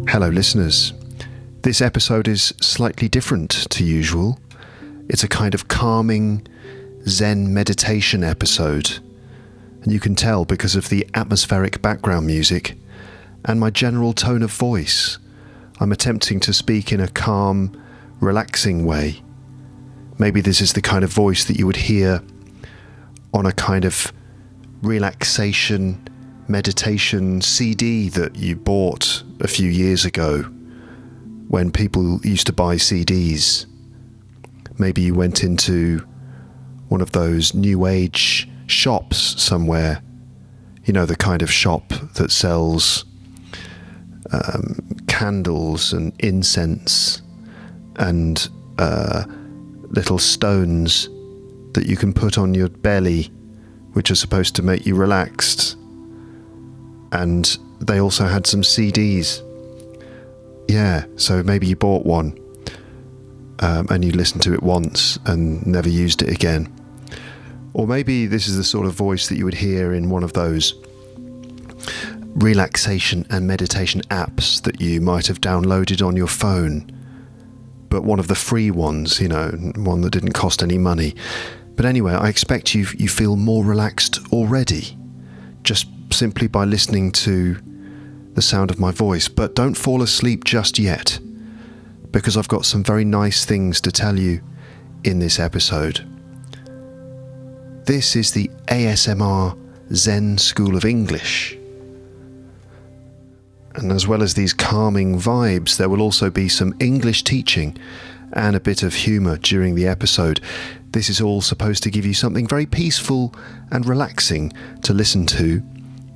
Hello listeners, this episode is slightly different to usual. It's a kind of calming Zen meditation episode, and you can tell because of the atmospheric background music and my general tone of voice. I'm attempting to speak in a calm, relaxing way. Maybe this is the kind of voice that you would hear on a kind of relaxation meditation CD that you bought a few years ago when people used to buy CDs. Maybe you went into one of those new age shops somewhere, you know, the kind of shop that sells candles and incense and little stones that you can put on your belly, which are supposed to make you relaxed. And they also had some CDs. Yeah, so maybe you bought one and you listened to it once and never used it again. Or maybe this is the sort of voice that you would hear in one of those relaxation and meditation apps that you might have downloaded on your phone, but one of the free ones, you know, one that didn't cost any money. But anyway, I expect you feel more relaxed already, just simply by listening to the sound of my voice. But don't fall asleep just yet, because I've got some very nice things to tell you in this episode. This is the ASMR Zen School of English. And as well as these calming vibes, there will also be some English teaching and a bit of humour during the episode. This is all supposed to give you something very peaceful and relaxing to listen to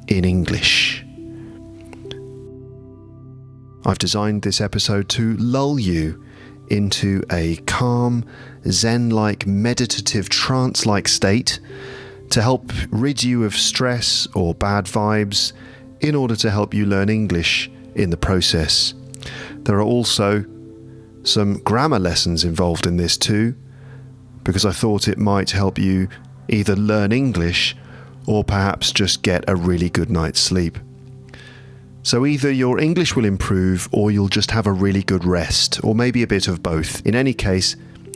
in English. I've designed this episode to lull you into a calm, Zen-like, meditative, trance-like state to help rid you of stress or bad vibes in order to help you learn English in the process. There are also some grammar lessons involved in this too, because I thought it might help you either learn English or perhaps just get a really good night's sleep. So either your English will improve or you'll just have a really good rest, or maybe a bit of both. In any case,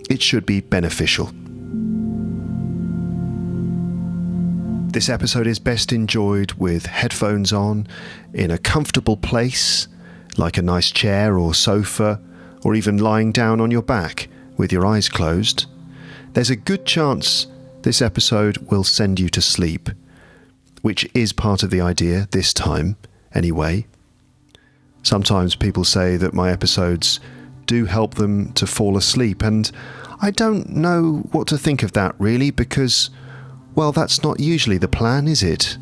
it should be beneficial. This episode is best enjoyed with headphones on, in a comfortable place, like a nice chair or sofa, or even lying down on your back with your eyes closed. There's a good chance this episode will send you to sleep, which is part of the idea this time, anyway. Sometimes people say that my episodes do help them to fall asleep, and I don't know what to think of that really, because, well, that's not usually the plan, is it?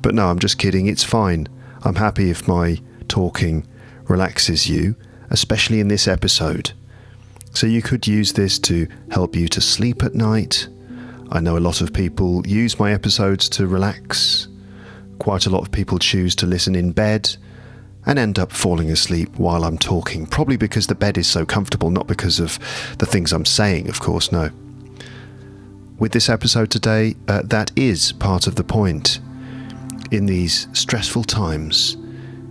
But no, I'm just kidding, it's fine. I'm happy if my talking relaxes you, especially in this episode. So you could use this to help you to sleep at night. I know a lot of people use my episodes to relax. Quite a lot of people choose to listen in bed and end up falling asleep while I'm talking, probably because the bed is so comfortable, not because of the things I'm saying, of course, no. With this episode today, that is part of the point. In these stressful times,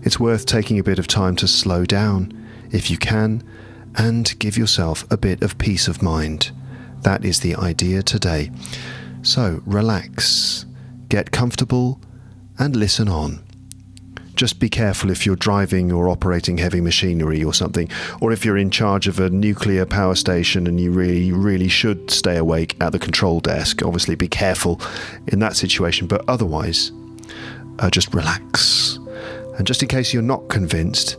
it's worth taking a bit of time to slow down, if you can, and give yourself a bit of peace of mind. That is the idea today. So relax, get comfortable, and listen on. Just be careful if you're driving or operating heavy machinery or something, or if you're in charge of a nuclear power station and you really should stay awake at the control desk. Obviously be careful in that situation, but otherwise, just relax. And just in case you're not convinced,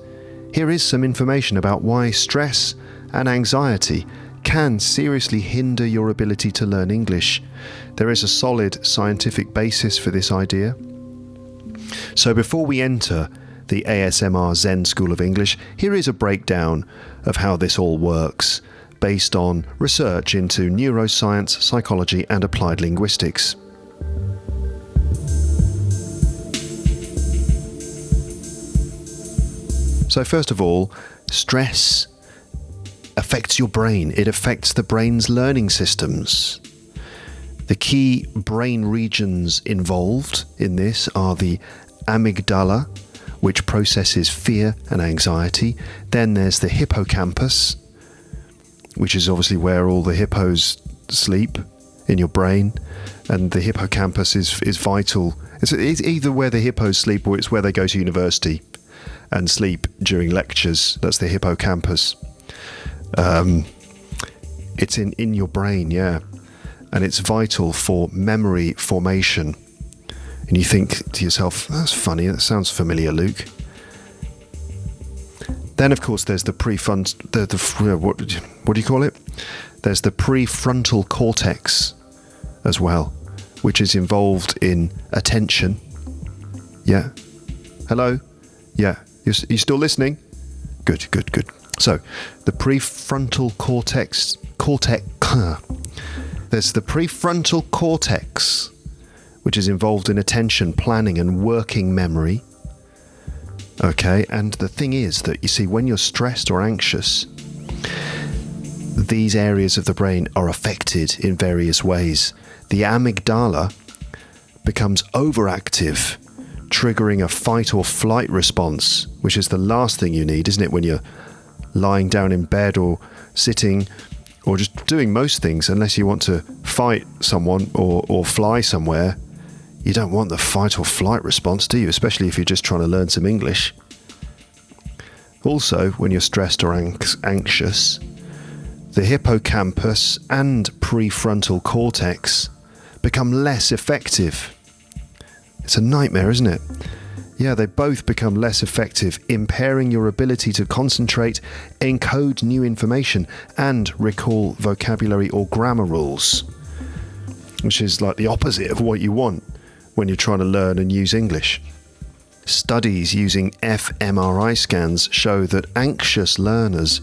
here is some information about why stress and anxiety can seriously hinder your ability to learn English. There is a solid scientific basis for this idea. So before we enter the ASMR Zen School of English, here is a breakdown of how this all works, based on research into neuroscience, psychology, and applied linguistics. So first of all, stress affects your brain. It affects the brain's learning systems. The key brain regions involved in this are the amygdala, which processes fear and anxiety. Then there's the hippocampus, which is obviously where all the hippos sleep in your brain. And the hippocampus is vital. It's either where the hippos sleep or it's where they go to university and sleep during lectures. That's the hippocampus. It's in your brain, yeah. And it's vital for memory formation. And you think to yourself, that's funny, that sounds familiar, Luke. Then, of course, there's the what do you call it? There's the prefrontal cortex as well, which is involved in attention. Yeah. Hello? Yeah. You still listening? Good. So, the prefrontal cortex. There's the prefrontal cortex, which is involved in attention, planning, and working memory. Okay, and the thing is that, you see, when you're stressed or anxious, these areas of the brain are affected in various ways. The amygdala becomes overactive, triggering a fight or flight response, which is the last thing you need, isn't it, when you're lying down in bed or sitting or just doing most things, unless you want to fight someone or fly somewhere. You don't want the fight or flight response, do you? Especially if you're just trying to learn some English. Also, when you're stressed or anxious, the hippocampus and prefrontal cortex become less effective. It's a nightmare, isn't it? Yeah, they both become less effective, impairing your ability to concentrate, encode new information, and recall vocabulary or grammar rules, which is like the opposite of what you want when you're trying to learn and use English. Studies using fMRI scans show that anxious learners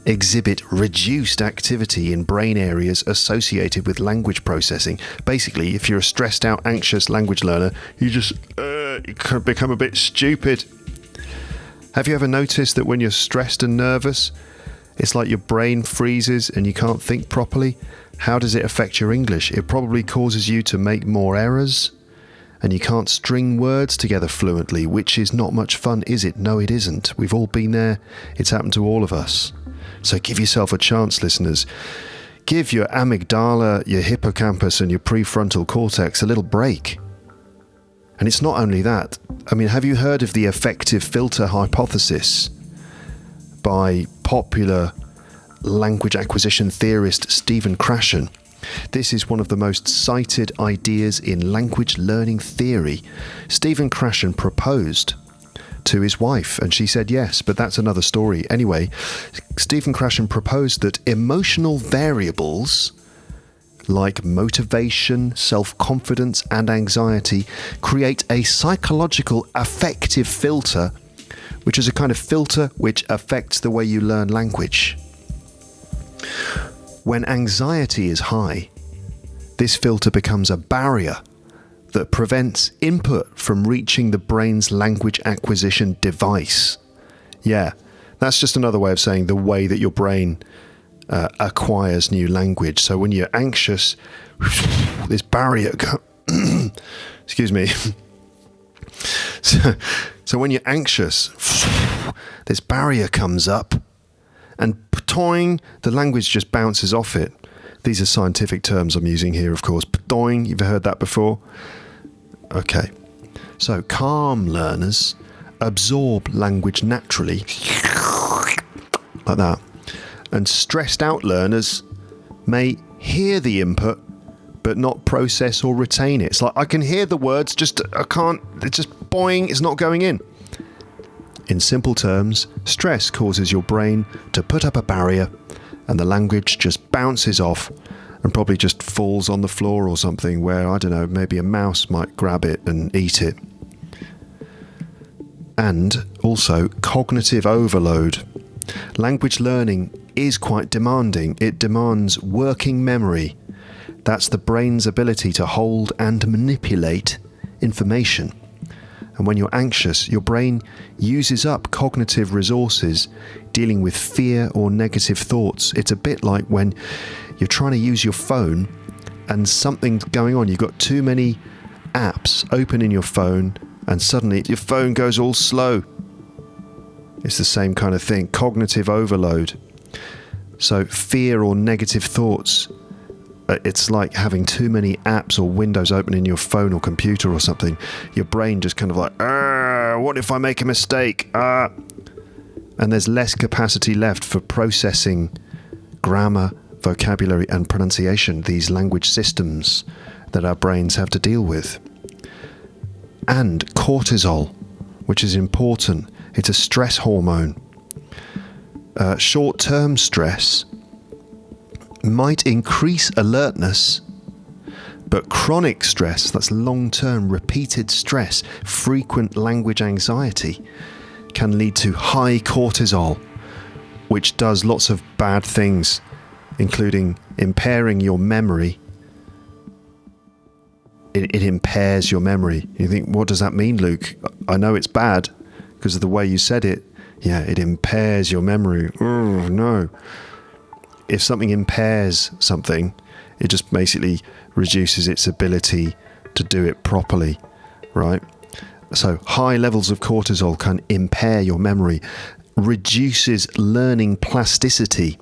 exhibit reduced activity in brain areas associated with language processing. Basically, if you're a stressed out, anxious language learner, you just you can become a bit stupid. Have you ever noticed that when you're stressed and nervous, it's like your brain freezes and you can't think properly? How does it affect your English? It probably causes you to make more errors, and you can't string words together fluently, which is not much fun, is it? No, it isn't. We've all been there. It's happened to all of us. So give yourself a chance, listeners. Give your amygdala, your hippocampus, and your prefrontal cortex a little break. And it's not only that. I mean, have you heard of the affective filter hypothesis by popular language acquisition theorist Stephen Krashen? This is one of the most cited ideas in language learning theory. Stephen Krashen proposed to his wife, and she said yes, but that's another story. Anyway, Stephen Krashen proposed that emotional variables like motivation, self-confidence, and anxiety create a psychological affective filter, which is a kind of filter which affects the way you learn language. When anxiety is high, this filter becomes a barrier that prevents input from reaching the brain's language acquisition device. Yeah, that's just another way of saying the way that your brain acquires new language. So when you're anxious, this barrier excuse me. So when you're anxious, this barrier comes up, and ptoing, the language just bounces off it. These are scientific terms I'm using here, of course. Ptoing, you've heard that before? Okay. So calm learners absorb language naturally, like that. And stressed out learners may hear the input, but not process or retain it. It's like, I can hear the words, I can't, it's just boing, it's not going in. In simple terms, stress causes your brain to put up a barrier, and the language just bounces off and probably just falls on the floor or something where, I don't know, maybe a mouse might grab it and eat it. And also cognitive overload. Language learning is quite demanding. It demands working memory. That's the brain's ability to hold and manipulate information. And when you're anxious, your brain uses up cognitive resources dealing with fear or negative thoughts. It's a bit like when you're trying to use your phone and something's going on. You've got too many apps open in your phone and suddenly your phone goes all slow. It's the same kind of thing, cognitive overload. So fear or negative thoughts, it's like having too many apps or windows open in your phone or computer or something. Your brain just kind of like, what if I make a mistake? And there's less capacity left for processing grammar, vocabulary and pronunciation, these language systems that our brains have to deal with. And cortisol, which is important. It's a stress hormone. Short-term stress might increase alertness, but chronic stress, that's long-term repeated stress, frequent language anxiety, can lead to high cortisol, which does lots of bad things, including impairing your memory. It impairs your memory. You think, what does that mean, Luke? I know it's bad because of the way you said it. Yeah, it impairs your memory. Oh, no. If something impairs something, it just basically reduces its ability to do it properly, right? So high levels of cortisol can impair your memory, reduces learning plasticity.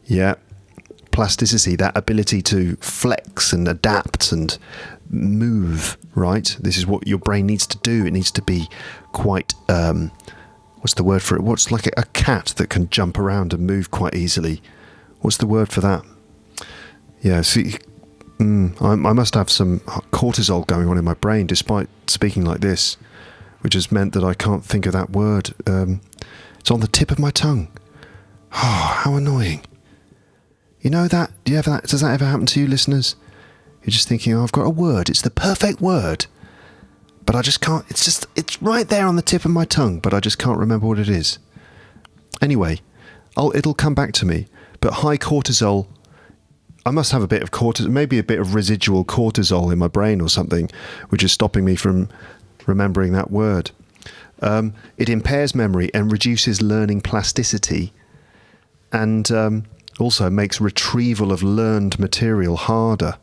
Yeah, plasticity, that ability to flex and adapt and move, right? This is what your brain needs to do. It needs to be quite, what's the word for it? What's like a cat that can jump around and move quite easily? What's the word for that? Yeah, see, I must have some cortisol going on in my brain despite speaking like this, which has meant that I can't think of that word. It's on the tip of my tongue. Oh, how annoying. You know that? Do you have that? Does that ever happen to you, listeners? You're just thinking, oh, I've got a word. It's the perfect word. But I just can't. It's right there on the tip of my tongue, but I just can't remember what it is. Anyway, it'll come back to me. But high cortisol, I must have a bit of cortisol, maybe a bit of residual cortisol in my brain or something, which is stopping me from remembering that word. It impairs memory and reduces learning plasticity, and also makes retrieval of learned material harder,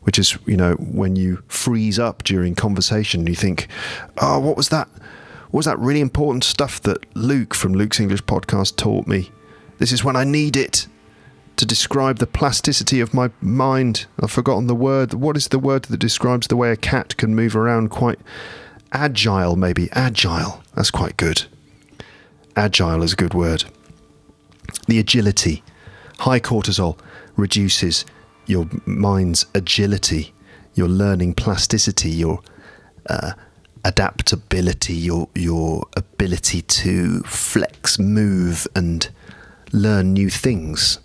which is, when you freeze up during conversation, you think, oh, what was that? What was that really important stuff that Luke from Luke's English podcast taught me? This is when I need it to describe the plasticity of my mind. I've forgotten the word. What is the word that describes the way a cat can move around? Quite agile, maybe. Agile. That's quite good. Agile is a good word. The agility. High cortisol reduces your mind's agility, your learning plasticity, your adaptability, your ability to flex, move, and learn new things.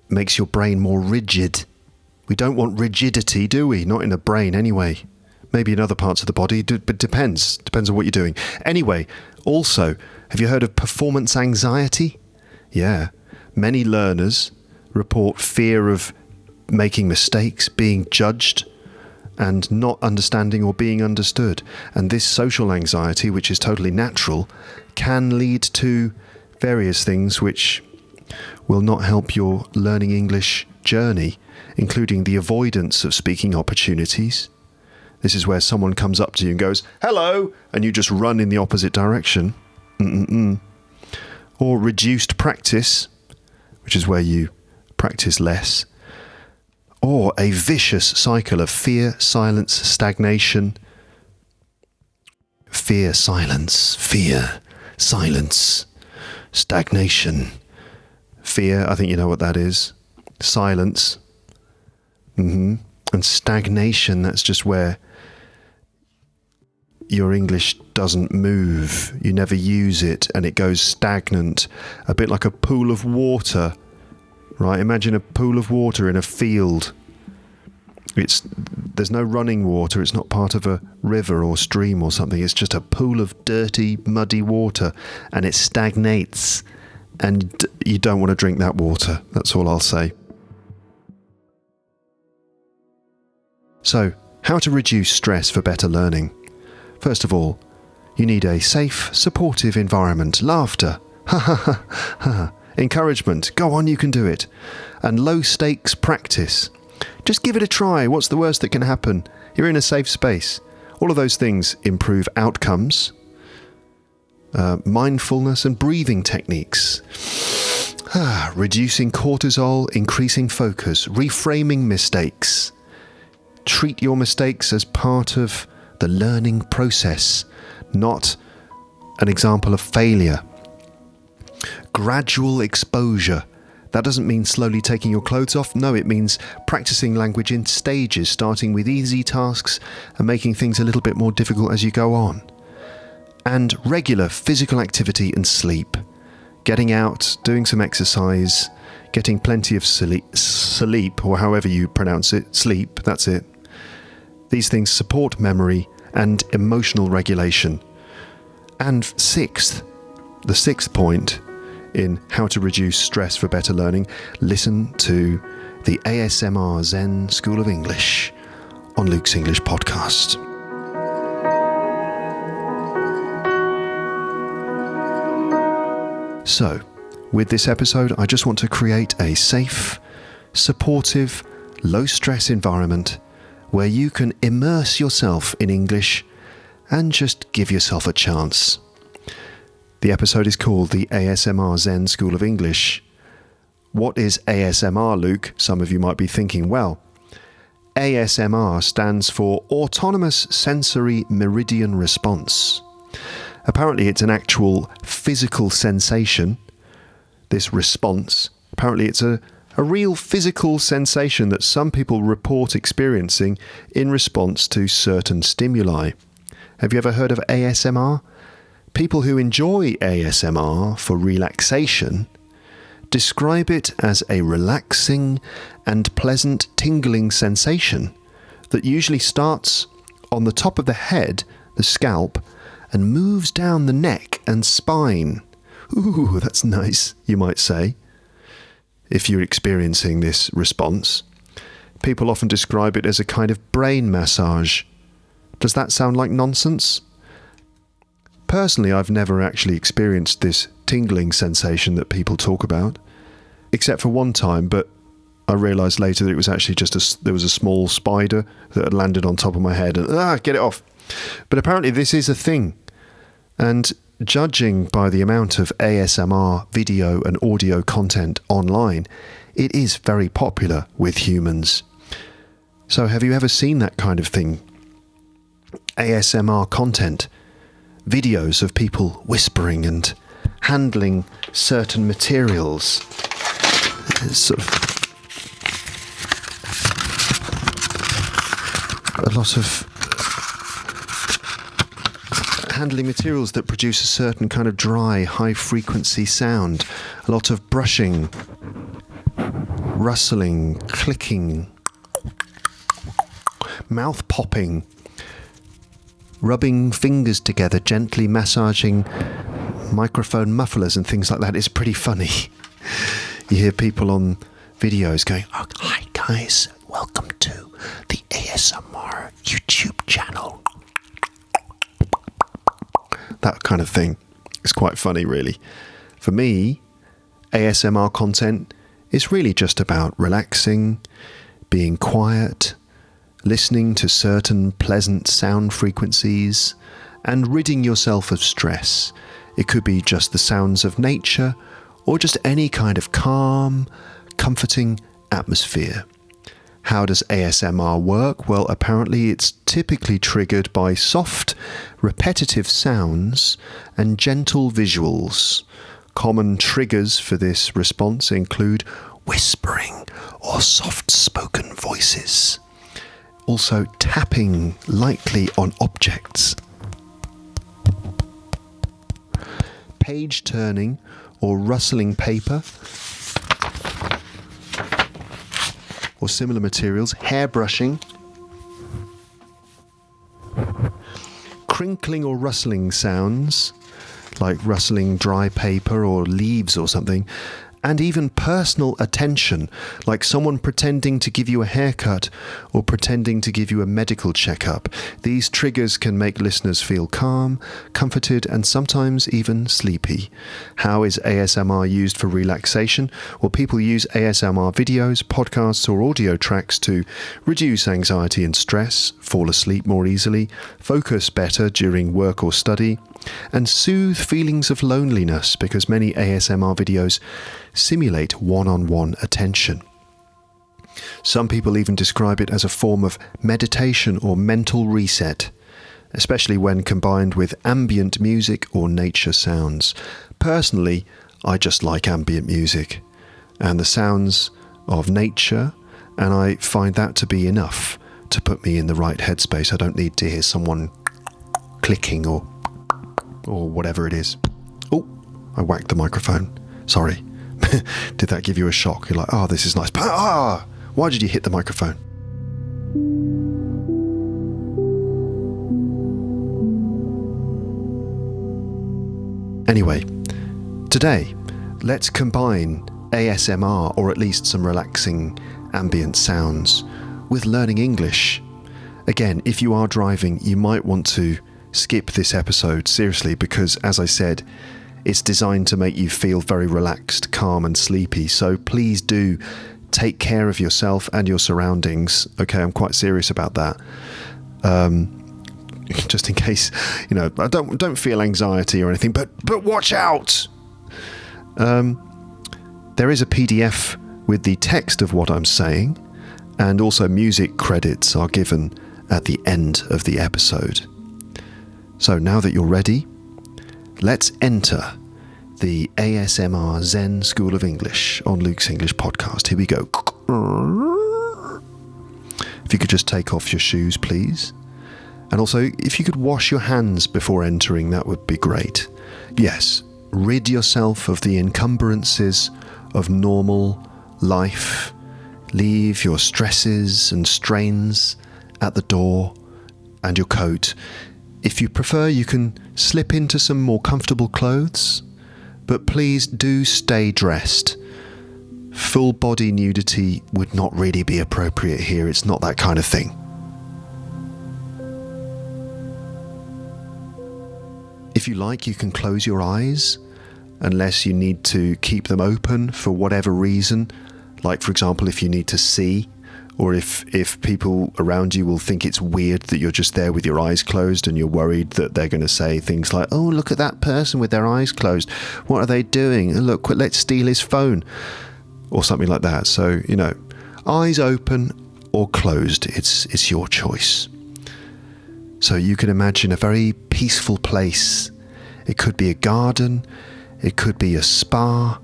Makes your brain more rigid. We don't want rigidity, do we? Not in a brain anyway. Maybe in other parts of the body, but depends on what you're doing. Anyway, also, have you heard of performance anxiety? Yeah. Many learners report fear of making mistakes, being judged, and not understanding or being understood. And this social anxiety, which is totally natural, can lead to various things which will not help your learning English journey, including the avoidance of speaking opportunities. This is where someone comes up to you and goes, hello, and you just run in the opposite direction. Or reduced practice, which is where you practice less. Or a vicious cycle of fear, silence, stagnation. Fear, silence, stagnation. Fear, I think you know what that is. Silence. And stagnation, that's just where your English doesn't move. You never use it and it goes stagnant. A bit like a pool of water, right? Imagine a pool of water in a field. There's no running water. It's not part of a river or stream or something. It's just a pool of dirty, muddy water, and it stagnates. And you don't want to drink that water. That's all I'll say. So, how to reduce stress for better learning? First of all, you need a safe, supportive environment. Laughter. Ha ha ha ha. Encouragement. Go on, you can do it. And low stakes practice. Just give it a try. What's the worst that can happen? You're in a safe space. All of those things improve outcomes, mindfulness and breathing techniques, reducing cortisol, increasing focus, reframing mistakes. Treat your mistakes as part of the learning process, not an example of failure. Gradual exposure. That doesn't mean slowly taking your clothes off. No, it means practicing language in stages, starting with easy tasks and making things a little bit more difficult as you go on. And regular physical activity and sleep. Getting out, doing some exercise, getting plenty of sleep, or however you pronounce it, sleep, that's it. These things support memory and emotional regulation. And the sixth point in how to reduce stress for better learning, listen to the ASMR Zen School of English on Luke's English Podcast. So, with this episode, I just want to create a safe, supportive, low-stress environment where you can immerse yourself in English and just give yourself a chance. The episode is called the ASMR Zen School of English. What is ASMR, Luke? Some of you might be thinking, well, ASMR stands for Autonomous Sensory Meridian Response. Apparently it's an actual physical sensation, this response. Apparently it's a real physical sensation that some people report experiencing in response to certain stimuli. Have you ever heard of ASMR? People who enjoy ASMR for relaxation describe it as a relaxing and pleasant tingling sensation that usually starts on the top of the head, the scalp, and moves down the neck and spine. Ooh, that's nice, you might say. If you're experiencing this response, people often describe it as a kind of brain massage. Does that sound like nonsense? Personally, I've never actually experienced this tingling sensation that people talk about, except for one time, but I realised later that it was actually there was a small spider that had landed on top of my head and, get it off. But apparently this is a thing, and judging by the amount of ASMR video and audio content online, it is very popular with humans. So have you ever seen that kind of thing? ASMR content, videos of people whispering and handling certain materials. Sort of a lot of handling materials that produce a certain kind of dry, high-frequency sound. A lot of brushing, rustling, clicking, mouth popping, rubbing fingers together, gently massaging microphone mufflers and things like that. It's pretty funny. You hear people on videos going, "Oh, hi guys, welcome to the ASMR YouTube channel." That kind of thing. It's quite funny, really. For me, ASMR content is really just about relaxing, being quiet, listening to certain pleasant sound frequencies, and ridding yourself of stress. It could be just the sounds of nature, or just any kind of calm, comforting atmosphere. How does ASMR work? Well, apparently it's typically triggered by soft, repetitive sounds and gentle visuals. Common triggers for this response include whispering or soft-spoken voices. Also tapping lightly on objects. Page turning or rustling paper or similar materials, hair brushing, crinkling or rustling sounds, like rustling dry paper or leaves or something, and even personal attention, like someone pretending to give you a haircut or pretending to give you a medical checkup. These triggers can make listeners feel calm, comforted, and sometimes even sleepy. How is ASMR used for relaxation? Well, people use ASMR videos, podcasts, or audio tracks to reduce anxiety and stress, fall asleep more easily, focus better during work or study, and soothe feelings of loneliness because many ASMR videos simulate one-on-one attention. Some people even describe it as a form of meditation or mental reset, especially when combined with ambient music or nature sounds. Personally, I just like ambient music and the sounds of nature, and I find that to be enough to put me in the right headspace. I don't need to hear someone clicking or whatever it is. Oh, I whacked the microphone. Sorry. Did that give you a shock? You're like, oh, this is nice. Ah! Why did you hit the microphone? Anyway, today, let's combine ASMR, or at least some relaxing ambient sounds, with learning English. Again, if you are driving, you might want to skip this episode, seriously, because as I said, it's designed to make you feel very relaxed, calm and sleepy. So please do take care of yourself and your surroundings. Okay, I'm quite serious about that. Just in case, I don't feel anxiety or anything, but watch out. There is a PDF with the text of what I'm saying, and also music credits are given at the end of the episode. So now that you're ready, let's enter the ASMR Zen School of English on Luke's English podcast. Here we go. If you could just take off your shoes, please. And also, if you could wash your hands before entering, that would be great. Yes, rid yourself of the encumbrances of normal life. Leave your stresses and strains at the door and your coat. If you prefer, you can slip into some more comfortable clothes, but please do stay dressed. Full body nudity would not really be appropriate here. It's not that kind of thing. If you like, you can close your eyes, unless you need to keep them open for whatever reason. Like, for example, if you need to see, or if people around you will think it's weird that you're just there with your eyes closed and you're worried that they're going to say things like, oh, look at that person with their eyes closed. What are they doing? Look, let's steal his phone. Or something like that. So, eyes open or closed, it's your choice. So you can imagine a very peaceful place. It could be a garden, it could be a spa,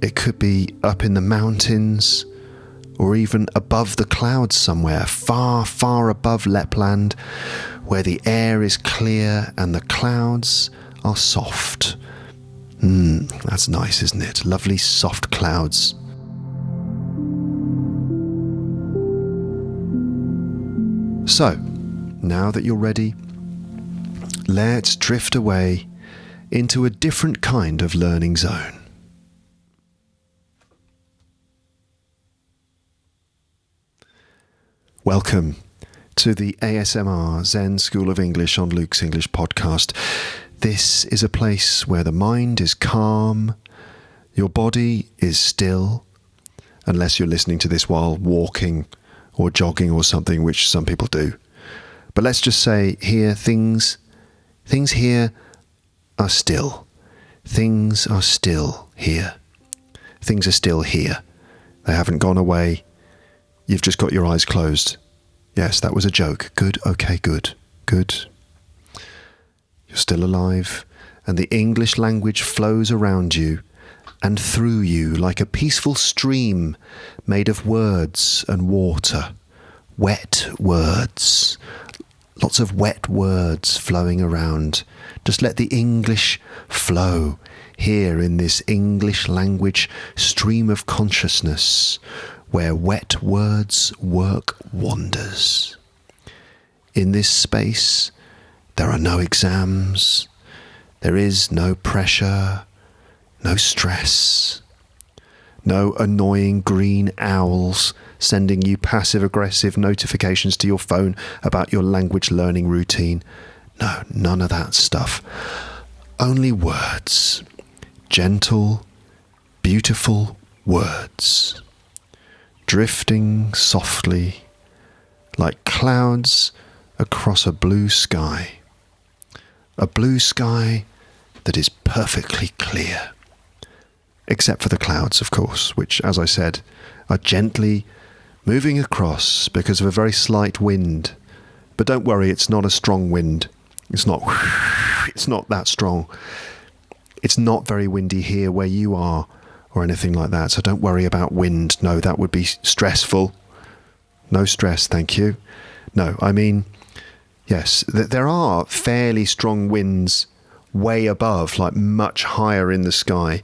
it could be up in the mountains, or even above the clouds somewhere, far, far above Lapland, where the air is clear and the clouds are soft. That's nice, isn't it? Lovely soft clouds. So, now that you're ready, let's drift away into a different kind of learning zone. Welcome to the ASMR Zen School of English on Luke's English podcast. This is a place where the mind is calm, your body is still, unless you're listening to this while walking or jogging or something, which some people do. But let's just say here, things here are still. Things are still here. Things are still here. They haven't gone away. You've just got your eyes closed. Yes, that was a joke. Good, okay, good. You're still alive, and the English language flows around you and through you like a peaceful stream made of words and water. Wet words. Lots of wet words flowing around. Just let the English flow here in this English language stream of consciousness, where wet words work wonders. In this space, there are no exams, there is no pressure, no stress, no annoying green owls sending you passive-aggressive notifications to your phone about your language learning routine. No, none of that stuff. Only words. Gentle, beautiful words. Drifting softly like clouds across a blue sky. A blue sky that is perfectly clear. Except for the clouds, of course, which, as I said, are gently moving across because of a very slight wind. But don't worry, it's not a strong wind. It's not that strong. It's not very windy here where you are or anything like that. So don't worry about wind. No, that would be stressful. No stress, thank you. No, I mean, yes, there are fairly strong winds way above, like much higher in the sky,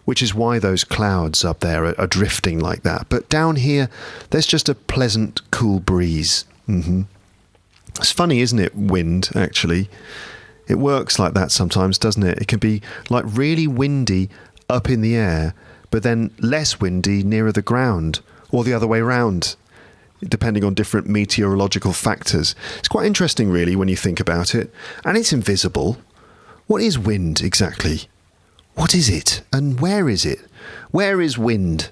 which is why those clouds up there are drifting like that. But down here, there's just a pleasant, cool breeze. It's funny, isn't it, wind, actually? It works like that sometimes, doesn't it? It can be like really windy up in the air, but then less windy nearer the ground, or the other way round, depending on different meteorological factors. It's quite interesting, really, when you think about it. And it's invisible. What is wind, exactly? What is it? And where is it? Where is wind?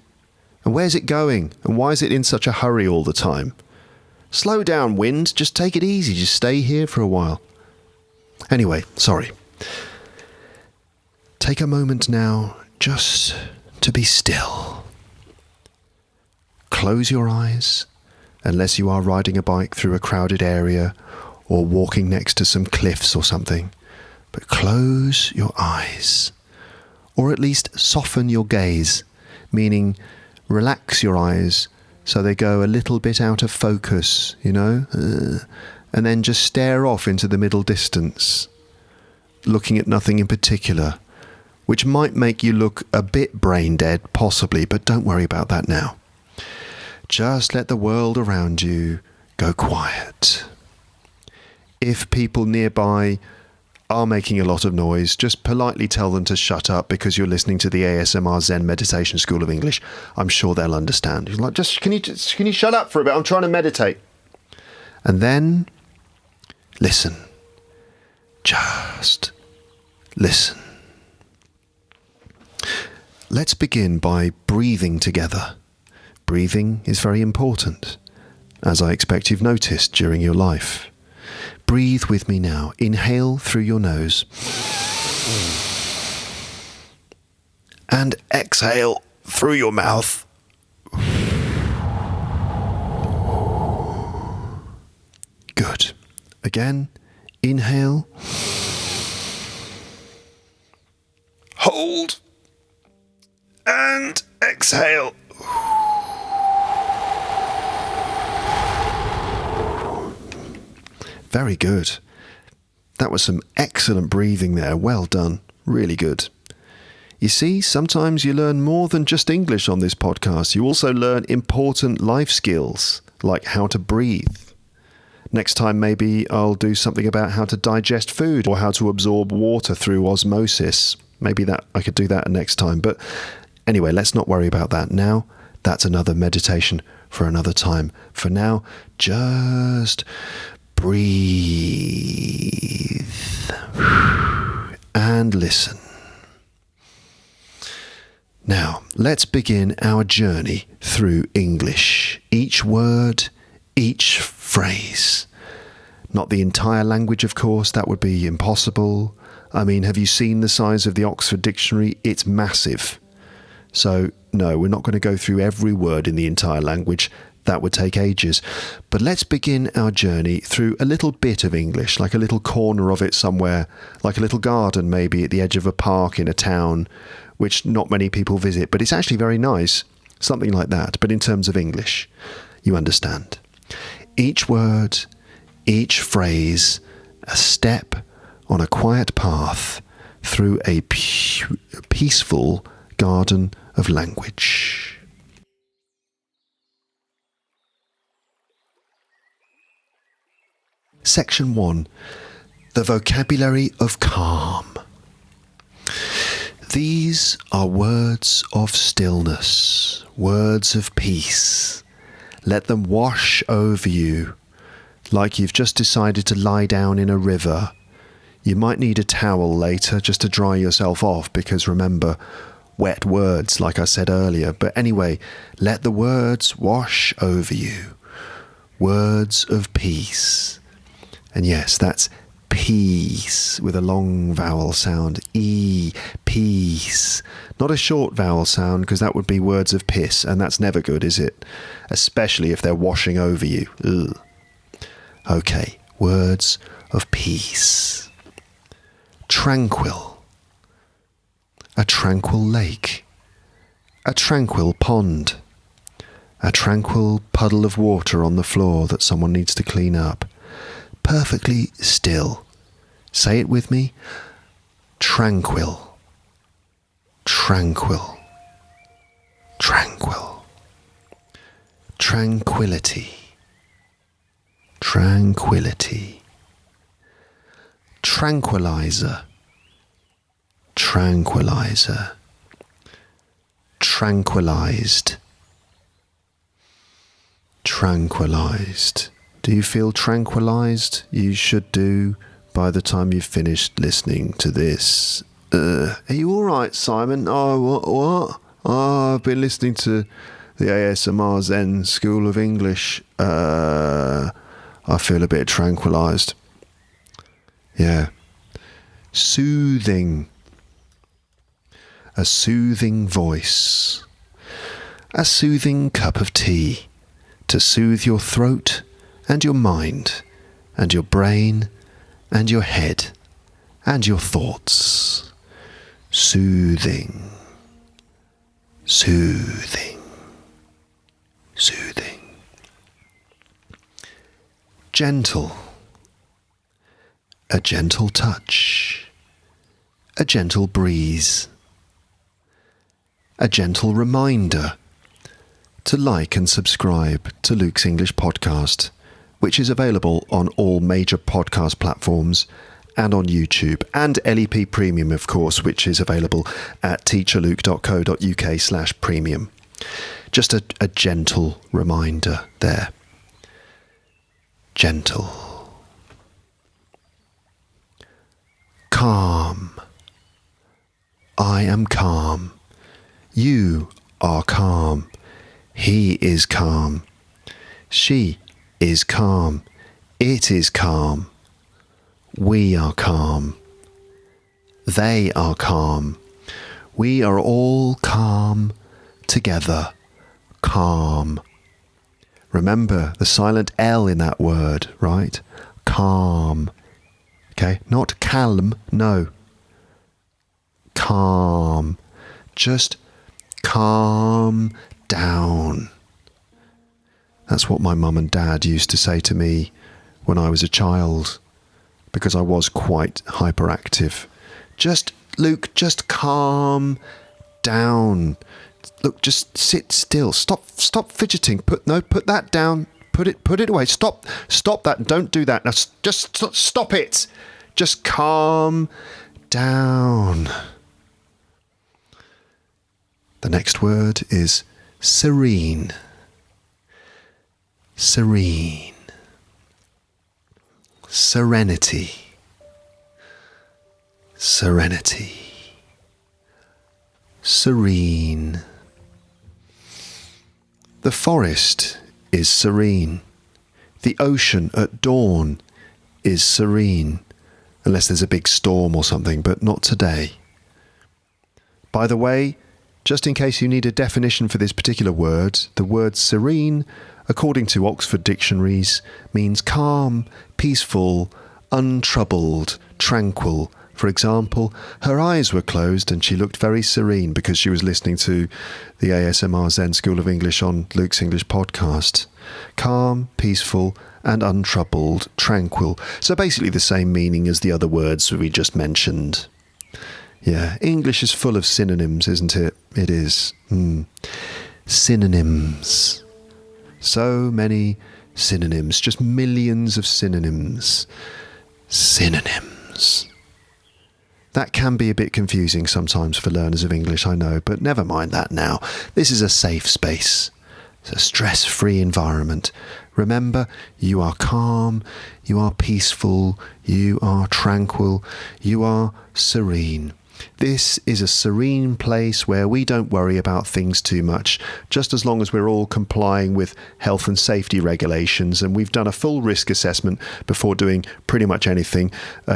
And where's it going? And why is it in such a hurry all the time? Slow down, wind. Just take it easy. Just stay here for a while. Anyway, sorry. Take a moment now just to be still. Close your eyes, unless you are riding a bike through a crowded area or walking next to some cliffs or something. But close your eyes, or at least soften your gaze, meaning relax your eyes so they go a little bit out of focus, you know, and then just stare off into the middle distance, looking at nothing in particular, which might make you look a bit brain dead, possibly, but don't worry about that now. Just let the world around you go quiet. If people nearby are making a lot of noise, just politely tell them to shut up because you're listening to the ASMR Zen Meditation School of English. I'm sure they'll understand. You're like, can you shut up for a bit? I'm trying to meditate. And then listen. Just listen. Let's begin by breathing together. Breathing is very important, as I expect you've noticed during your life. Breathe with me now. Inhale through your nose. And exhale through your mouth. Good. Again, inhale. Hold. And exhale. Very good. That was some excellent breathing there. Well done. Really good. You see, sometimes you learn more than just English on this podcast. You also learn important life skills, like how to breathe. Next time, maybe I'll do something about how to digest food or how to absorb water through osmosis. Maybe I could do that next time. But anyway, let's not worry about that now. That's another meditation for another time. For now, just breathe and listen. Now, let's begin our journey through English. Each word, each phrase. Not the entire language, of course, that would be impossible. I mean, have you seen the size of the Oxford Dictionary? It's massive. So, no, we're not going to go through every word in the entire language. That would take ages. But let's begin our journey through a little bit of English, like a little corner of it somewhere, like a little garden maybe at the edge of a park in a town, which not many people visit, but it's actually very nice. Something like that, but in terms of English. You understand. Each word, each phrase, a step on a quiet path through a peaceful garden of language. Section 1. The vocabulary of calm. These are words of stillness, words of peace. Let them wash over you, like you've just decided to lie down in a river. You might need a towel later just to dry yourself off, because remember, wet words, like I said earlier. But anyway, let the words wash over you. Words of peace. And yes, that's peace with a long vowel sound. E, peace. Not a short vowel sound, because that would be words of piss, and that's never good, is it? Especially if they're washing over you. Ugh. Okay, words of peace. Tranquil. A tranquil lake. A tranquil pond. A tranquil puddle of water on the floor that someone needs to clean up. Perfectly still. Say it with me. Tranquil. Tranquil. Tranquil. Tranquility. Tranquility. Tranquilizer. Tranquilizer. Tranquilized. Tranquilized. Do you feel tranquilized? You should do by the time you've finished listening to this. Are you all right, Simon? Oh, what? Oh, I've been listening to the ASMR Zen School of English. I feel a bit tranquilized. Yeah. Soothing. A soothing voice. A soothing cup of tea to soothe your throat and your mind and your brain and your head and your thoughts. Soothing. Soothing. Soothing. Gentle. A gentle touch. A gentle breeze. A gentle reminder to like and subscribe to Luke's English podcast, which is available on all major podcast platforms and on YouTube, and LEP Premium, of course, which is available at teacherluke.co.uk/premium. Just a gentle reminder there. Gentle. Calm. I am calm. You are calm. He is calm. She is calm. It is calm. We are calm. They are calm. We are all calm together. Calm. Remember the silent L in that word, right? Calm. Okay? Not calm, no. Calm. Just calm down. That's what my mum and dad used to say to me when I was a child, because I was quite hyperactive. Luke, just calm down. Look, just sit still. Stop fidgeting. Put that down. Put it away. Stop that. Don't do that. Now just stop it. Just calm down. The next word is serene. Serene. Serenity. Serenity. Serene. The forest is serene. The ocean at dawn is serene. Unless there's a big storm or something, but not today. By the way, just in case you need a definition for this particular word, the word serene, according to Oxford dictionaries, means calm, peaceful, untroubled, tranquil. For example, her eyes were closed and she looked very serene because she was listening to the ASMR Zen School of English on Luke's English podcast. Calm, peaceful, and untroubled, tranquil. So basically the same meaning as the other words we just mentioned. Yeah, English is full of synonyms, isn't it? It is. Synonyms. So many synonyms. Just millions of synonyms. Synonyms. That can be a bit confusing sometimes for learners of English, I know, but never mind that now. This is a safe space. It's a stress-free environment. Remember, you are calm, you are peaceful, you are tranquil, you are serene. This is a serene place where we don't worry about things too much, just as long as we're all complying with health and safety regulations and we've done a full risk assessment before doing pretty much anything.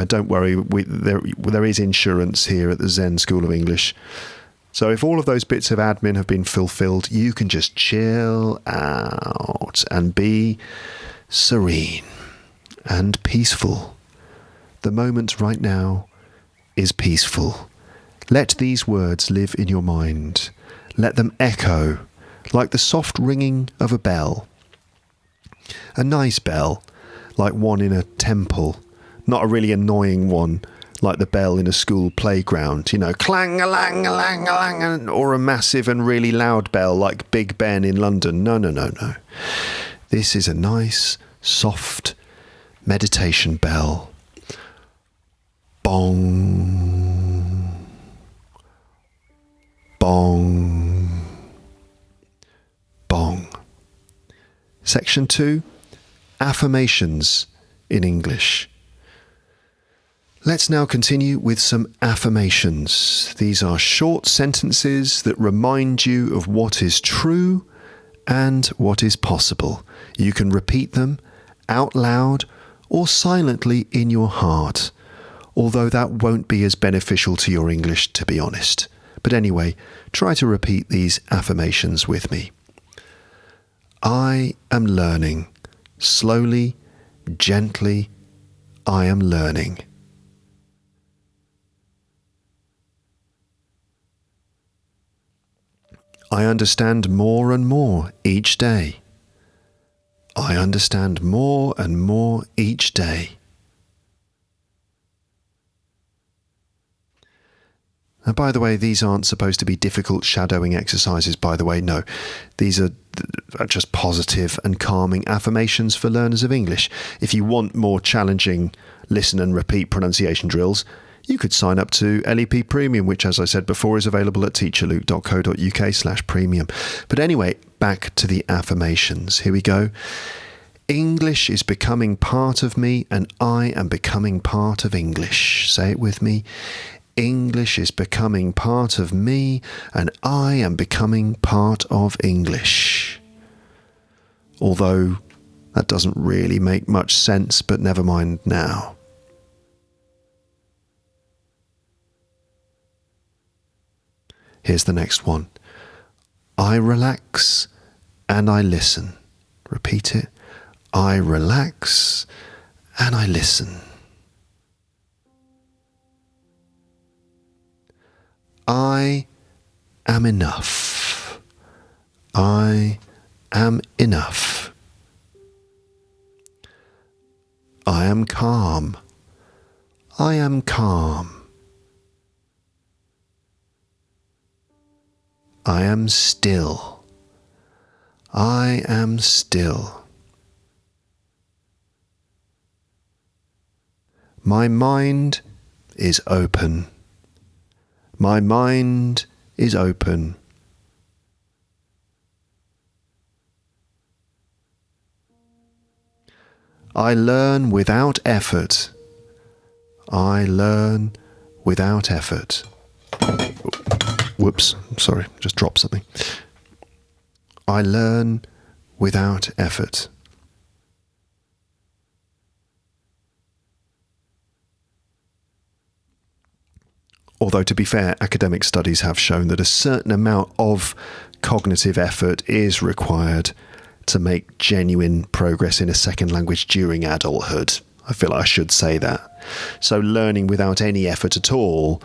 Don't worry, there is insurance here at the Zen School of English. So if all of those bits of admin have been fulfilled, you can just chill out and be serene and peaceful. The moment right now is peaceful. Let these words live in your mind. Let them echo like the soft ringing of a bell. A nice bell, like one in a temple, not a really annoying one like the bell in a school playground, clang-a-lang-a-lang-a-lang, or a massive and really loud bell like Big Ben in London. No. This is a nice, soft meditation bell. Bong. Bong. Bong. Section 2, affirmations in English. Let's now continue with some affirmations. These are short sentences that remind you of what is true and what is possible. You can repeat them out loud or silently in your heart, although that won't be as beneficial to your English, to be honest. But anyway, try to repeat these affirmations with me. I am learning. Slowly, gently, I am learning. I understand more and more each day. I understand more and more each day. And by the way, these aren't supposed to be difficult shadowing exercises, by the way. No, these are just positive and calming affirmations for learners of English. If you want more challenging listen and repeat pronunciation drills, you could sign up to LEP Premium, which, as I said before, is available at teacherluke.co.uk/premium. But anyway, back to the affirmations. Here we go. English is becoming part of me and I am becoming part of English. Say it with me. English is becoming part of me and I am becoming part of English. Although that doesn't really make much sense, but never mind now. Here's the next one. I relax and I listen. Repeat it. I relax and I listen. I am enough. I am enough. I am calm. I am calm. I am still. I am still. My mind is open. My mind is open. I learn without effort. I learn without effort. Whoops, sorry, just dropped something. I learn without effort. Although, to be fair, academic studies have shown that a certain amount of cognitive effort is required to make genuine progress in a second language during adulthood. I feel like I should say that. So learning without any effort at all,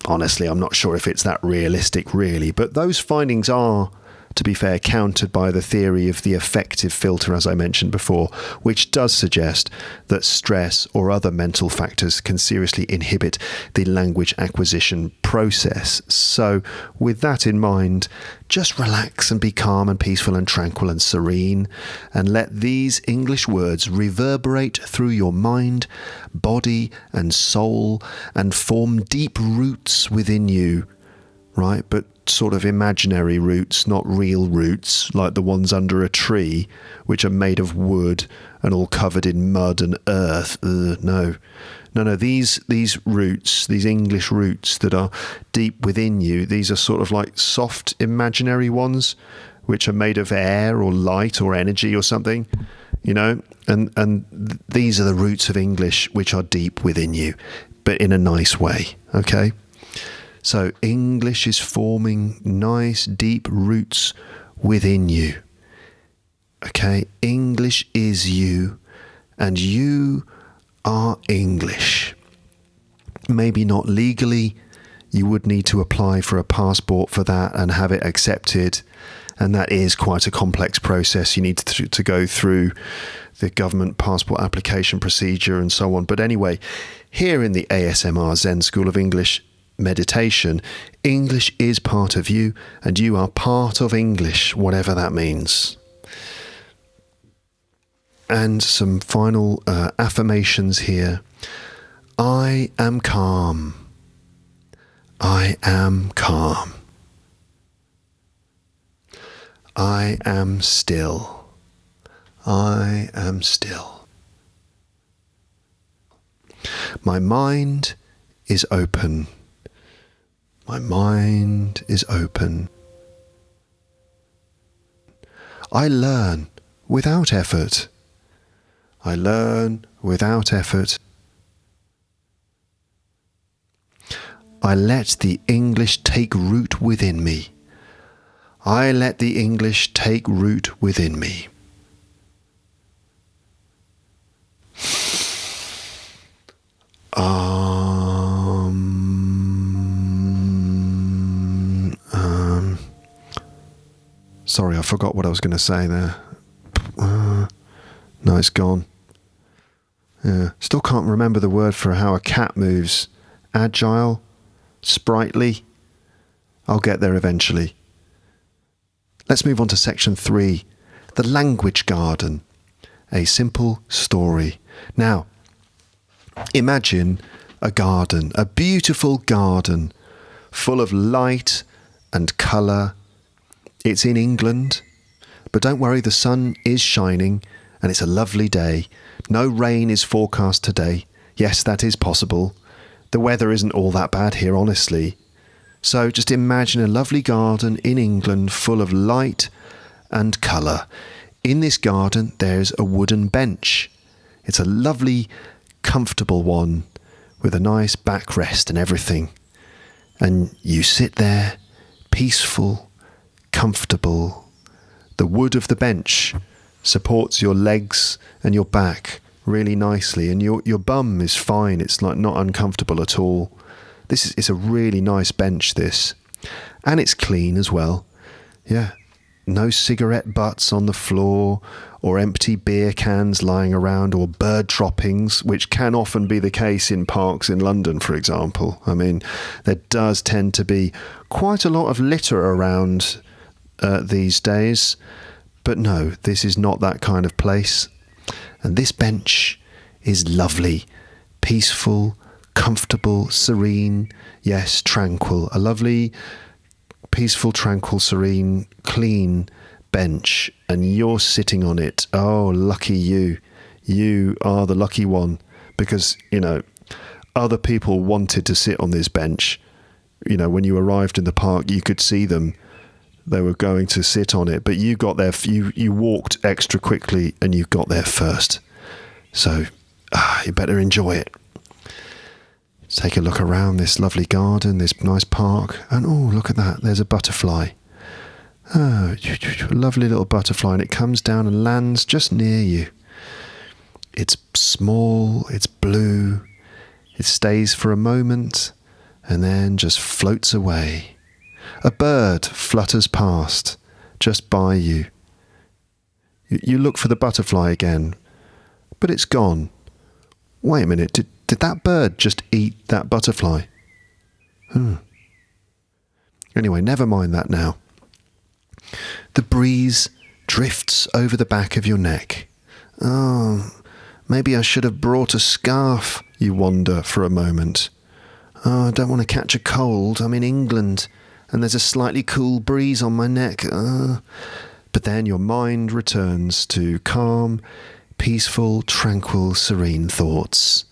honestly, I'm not sure if it's that realistic, really. But those findings are, to be fair, countered by the theory of the affective filter, as I mentioned before, which does suggest that stress or other mental factors can seriously inhibit the language acquisition process. So with that in mind, just relax and be calm and peaceful and tranquil and serene, and let these English words reverberate through your mind, body and soul and form deep roots within you, right? But sort of imaginary roots, not real roots, like the ones under a tree, which are made of wood and all covered in mud and earth. No. These roots, these English roots that are deep within you, these are sort of like soft imaginary ones, which are made of air or light or energy or something, and these are the roots of English which are deep within you, but in a nice way, okay? So English is forming nice, deep roots within you. Okay? English is you, and you are English. Maybe not legally. You would need to apply for a passport for that and have it accepted. And that is quite a complex process. You need to go through the government passport application procedure and so on. But anyway, here in the ASMR Zen School of English meditation, English is part of you, and you are part of English, whatever that means. And some final affirmations here. I am calm. I am calm. I am still. I am still. My mind is open. My mind is open. I learn without effort. I learn without effort. I let the English take root within me. I let the English take root within me. Sorry, I forgot what I was going to say there. No, it's gone. Yeah, still can't remember the word for how a cat moves. Agile? Sprightly? I'll get there eventually. Let's move on to section 3. The language garden. A simple story. Now, imagine a garden, a beautiful garden, full of light and colour. It's in England, but don't worry, the sun is shining and it's a lovely day. No rain is forecast today. Yes, that is possible. The weather isn't all that bad here, honestly. So just imagine a lovely garden in England full of light and colour. In this garden, there's a wooden bench. It's a lovely, comfortable one with a nice backrest and everything. And you sit there, peaceful, comfortable. The wood of the bench supports your legs and your back really nicely, and your bum is fine. It's like not uncomfortable at all. It's a really nice bench, this, and it's clean as well. Yeah, no cigarette butts on the floor, or empty beer cans lying around, or bird droppings, which can often be the case in parks in London, for example. I mean, there does tend to be quite a lot of litter around these days, but no, this is not that kind of place. And this bench is lovely, peaceful, comfortable, serene, yes, tranquil. A lovely, peaceful, tranquil, serene, clean bench, and you're sitting on it. Oh, lucky you. You are the lucky one, because, other people wanted to sit on this bench. When you arrived in the park, you could see them. They were going to sit on it, but you got there, you walked extra quickly and you got there first. So, you better enjoy it. Take a look around this lovely garden, this nice park, and oh, look at that, there's a butterfly. Oh, a lovely little butterfly, and it comes down and lands just near you. It's small, it's blue, it stays for a moment, and then just floats away. A bird flutters past, just by you. You look for the butterfly again, but it's gone. Wait a minute, did that bird just eat that butterfly? Anyway, never mind that now. The breeze drifts over the back of your neck. Oh, maybe I should have brought a scarf, you wonder for a moment. Oh, I don't want to catch a cold. I'm in England, and there's a slightly cool breeze on my neck. But then your mind returns to calm, peaceful, tranquil, serene thoughts.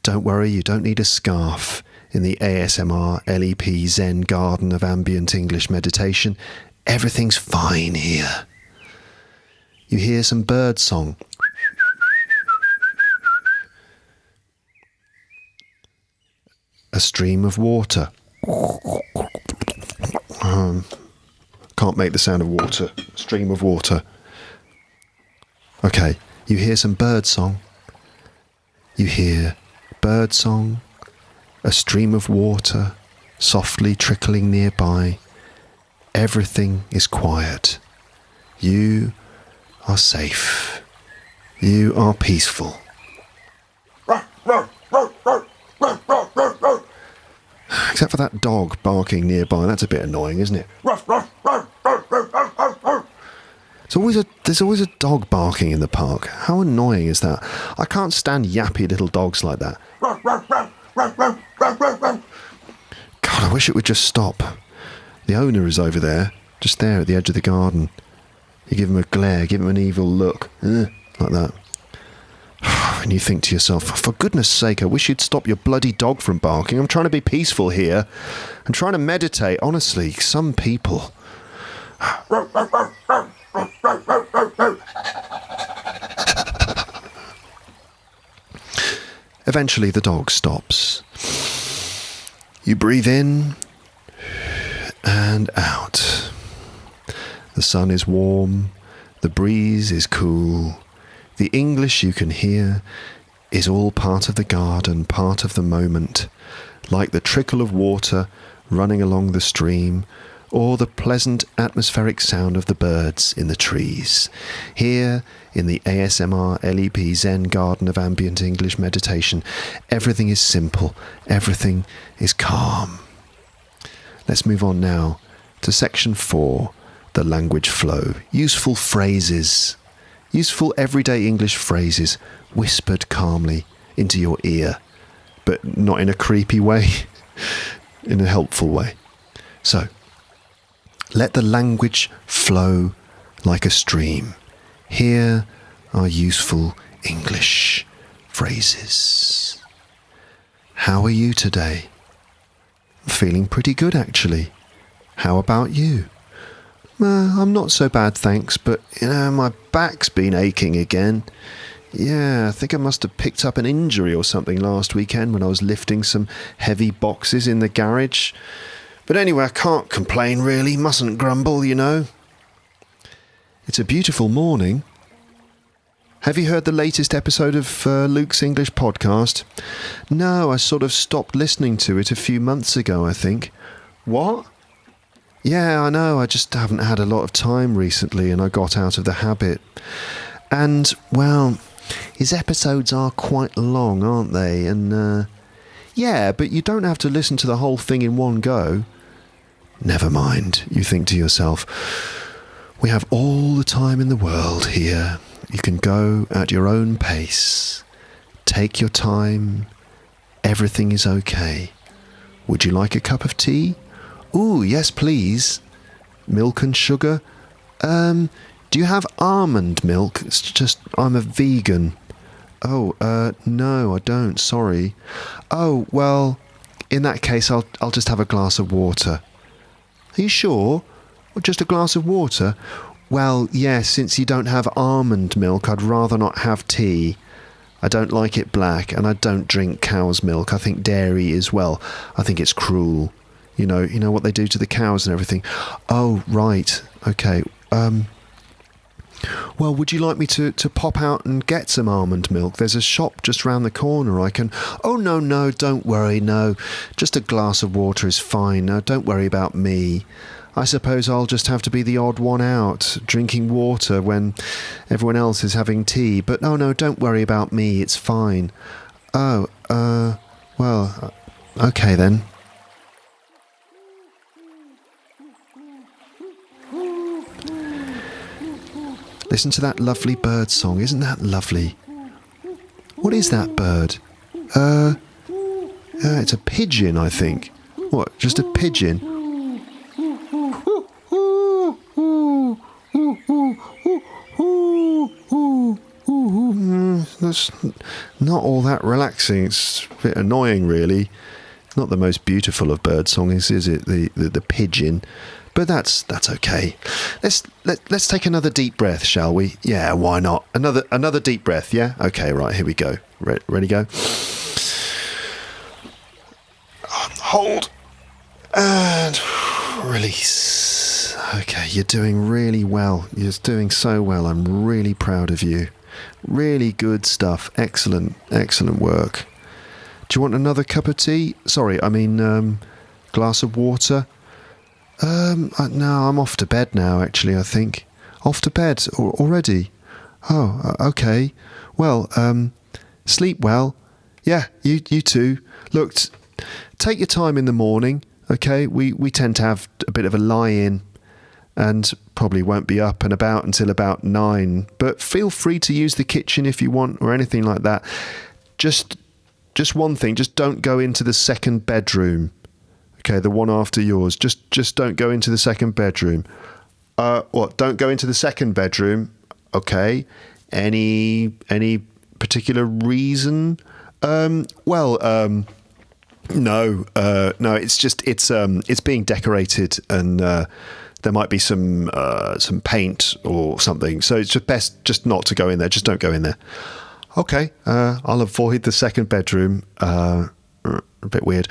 Don't worry, you don't need a scarf in the ASMR LEP Zen garden of ambient English meditation. Everything's fine here. You hear some bird song. A stream of water. Can't make the sound of water. Stream of water. Okay, you hear some bird song. You hear bird song, a stream of water softly trickling nearby. Everything is quiet. You are safe. You are peaceful. Except for that dog barking nearby. That's a bit annoying, isn't it? There's always a dog barking in the park. How annoying is that? I can't stand yappy little dogs like that. God, I wish it would just stop. The owner is over there, just there at the edge of the garden. You give him a glare, give him an evil look, like that. And you think to yourself, for goodness sake, I wish you'd stop your bloody dog from barking. I'm trying to be peaceful here. I'm trying to meditate. Honestly, some people... Eventually the dog stops. You breathe in and out. The sun is warm, the breeze is cool. The English you can hear is all part of the garden, part of the moment, like the trickle of water running along the stream, or the pleasant atmospheric sound of the birds in the trees. Here, in the ASMR LEP Zen garden of ambient English meditation, everything is simple, everything is calm. Let's move on now to section 4, the language flow. Useful phrases. Useful everyday English phrases whispered calmly into your ear, but not in a creepy way, in a helpful way. So, let the language flow like a stream. Here are useful English phrases. How are you today? Feeling pretty good, actually. How about you? I'm not so bad, thanks, but, my back's been aching again. Yeah, I think I must have picked up an injury or something last weekend when I was lifting some heavy boxes in the garage. But anyway, I can't complain really, mustn't grumble, It's a beautiful morning. Have you heard the latest episode of Luke's English podcast? No, I sort of stopped listening to it a few months ago, I think. What? Yeah, I know, I just haven't had a lot of time recently and I got out of the habit. And, well, his episodes are quite long, aren't they? And, yeah, but you don't have to listen to the whole thing in one go. Never mind, you think to yourself. We have all the time in the world here. You can go at your own pace. Take your time. Everything is okay. Would you like a cup of tea? Ooh, yes, please. Milk and sugar? Do you have almond milk? It's just, I'm a vegan. Oh, no, I don't, sorry. Oh, well, in that case, I'll just have a glass of water. Are you sure? Or just a glass of water? Well, yes, since you don't have almond milk, I'd rather not have tea. I don't like it black, and I don't drink cow's milk. I think dairy is, well, I think it's cruel. You know what they do to the cows and everything. Oh, right, okay. Well, would you like me to pop out and get some almond milk? There's a shop just round the corner. I can... Oh, no, don't worry, no. Just a glass of water is fine. No, don't worry about me. I suppose I'll just have to be the odd one out, drinking water when everyone else is having tea. But no, don't worry about me. It's fine. Oh, well, okay then. Listen to that lovely bird song. Isn't that lovely? What is that bird? It's a pigeon, I think. What, just a pigeon? it's not all that relaxing. It's a bit annoying, really. Not the most beautiful of bird songs, is it? The pigeon. But that's okay. Let's take another deep breath, shall we? Yeah, why not? Another deep breath, yeah? Okay, right, here we go. Ready, go? Hold. And release. Okay, you're doing really well. You're doing so well. I'm really proud of you. Really good stuff. Excellent work. Do you want another cup of tea? Sorry, I mean, glass of water? No, I'm off to bed now, actually, I think. Off to bed already? Oh, okay. Well, sleep well. Yeah, you too. Look, take your time in the morning, okay? We tend to have a bit of a lie-in and probably won't be up and about until about 9. But feel free to use the kitchen if you want or anything like that. Just one thing, just don't go into the second bedroom. Okay, the one after yours. Just don't go into the second bedroom. What? Don't go into the second bedroom. Okay. Any particular reason? No. It's just it's being decorated, and there might be some paint or something. So it's just best just not to go in there. Just don't go in there. Okay. I'll avoid the second bedroom. A bit weird.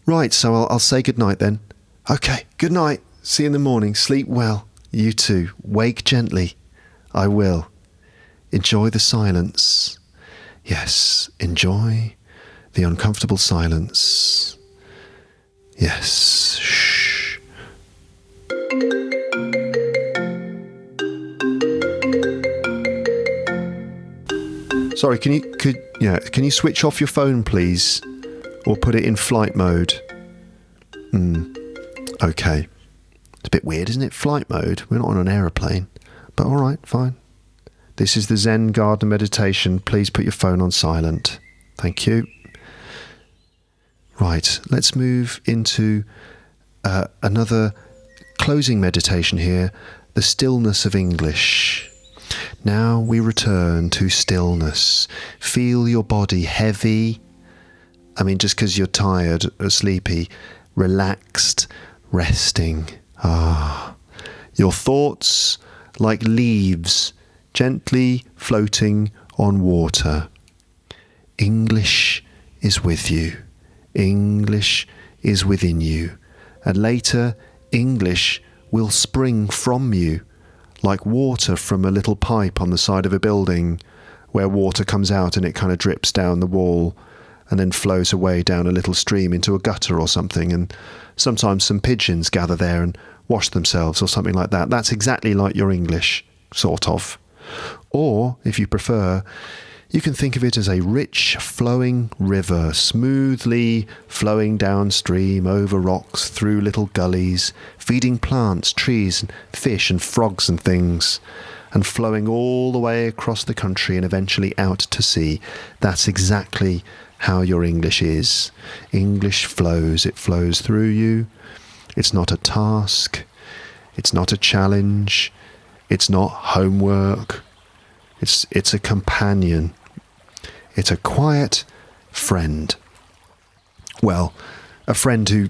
Right, so I'll say goodnight then. Okay, good night. See you in the morning. Sleep well. You too. Wake gently. I will. Enjoy the silence. Yes, enjoy the uncomfortable silence. Yes. Shh. Sorry, can you switch off your phone, please? Or put it in flight mode. Okay. It's a bit weird, isn't it? Flight mode. We're not on an aeroplane. But all right, fine. This is the Zen Garden meditation. Please put your phone on silent. Thank you. Right, let's move into another closing meditation here. The stillness of English. Now we return to stillness. Feel your body heavy. I mean, just because you're tired or sleepy, relaxed, resting. Your thoughts like leaves gently floating on water. English is with you. English is within you. And later, English will spring from you like water from a little pipe on the side of a building where water comes out and it kind of drips down the wall and then flows away down a little stream into a gutter or something, and sometimes some pigeons gather there and wash themselves or something like that. That's exactly like your English, sort of. Or, if you prefer, you can think of it as a rich, flowing river, smoothly flowing downstream over rocks, through little gullies, feeding plants, trees, and fish and frogs and things, and flowing all the way across the country and eventually out to sea. That's exactly how your English is. English flows. It flows through you. It's not a task. It's not a challenge. It's not homework. It's a companion. It's a quiet friend. Well, a friend who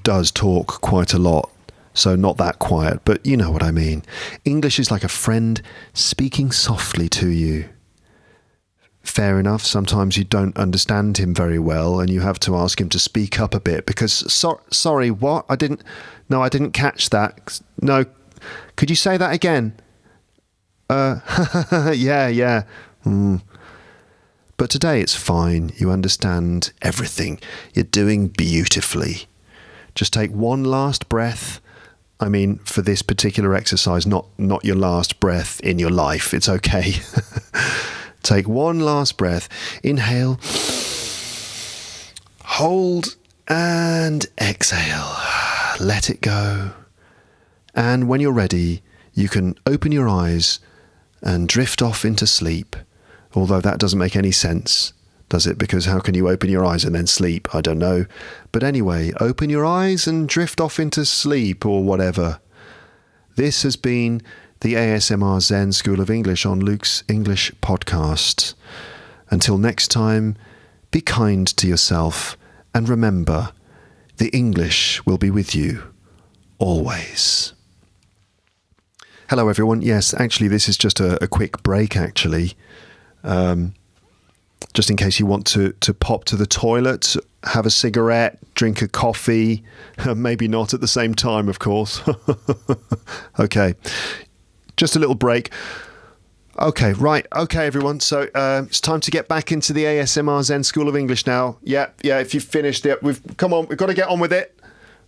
does talk quite a lot. So not that quiet, but you know what I mean. English is like a friend speaking softly to you. Fair enough, sometimes you don't understand him very well and you have to ask him to speak up a bit because, sorry, what? I didn't catch that. No, could you say that again? Yeah. But today it's fine. You understand everything. You're doing beautifully. Just take one last breath. I mean, for this particular exercise, not your last breath in your life. It's okay. Take one last breath. Inhale. Hold and exhale. Let it go. And when you're ready, you can open your eyes and drift off into sleep. Although that doesn't make any sense, does it? Because how can you open your eyes and then sleep? I don't know. But anyway, open your eyes and drift off into sleep or whatever. This has been the ASMR Zen School of English on Luke's English podcast. Until next time, be kind to yourself and remember, the English will be with you always. Hello everyone. Yes, actually this is just a quick break actually. Just in case you want to pop to the toilet, have a cigarette, drink a coffee, maybe not at the same time, of course. Okay, just a little break. Okay, right. Okay, everyone. So it's time to get back into the ASMR Zen School of English now. Yeah. If you've finished it, we've got to get on with it.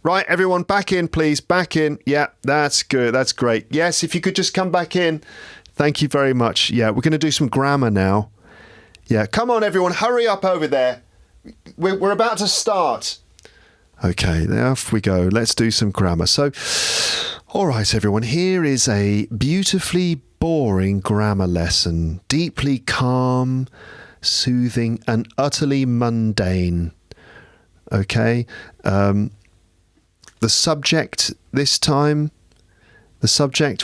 Right, everyone, back in, please. Back in. Yeah, that's good. That's great. Yes, if you could just come back in. Thank you very much. Yeah, we're going to do some grammar now. Yeah, come on, everyone. Hurry up over there. We're about to start. Okay, off we go. Let's do some grammar. So, all right, everyone. Here is a beautifully boring grammar lesson. Deeply calm, soothing, and utterly mundane. Okay. The subject this time,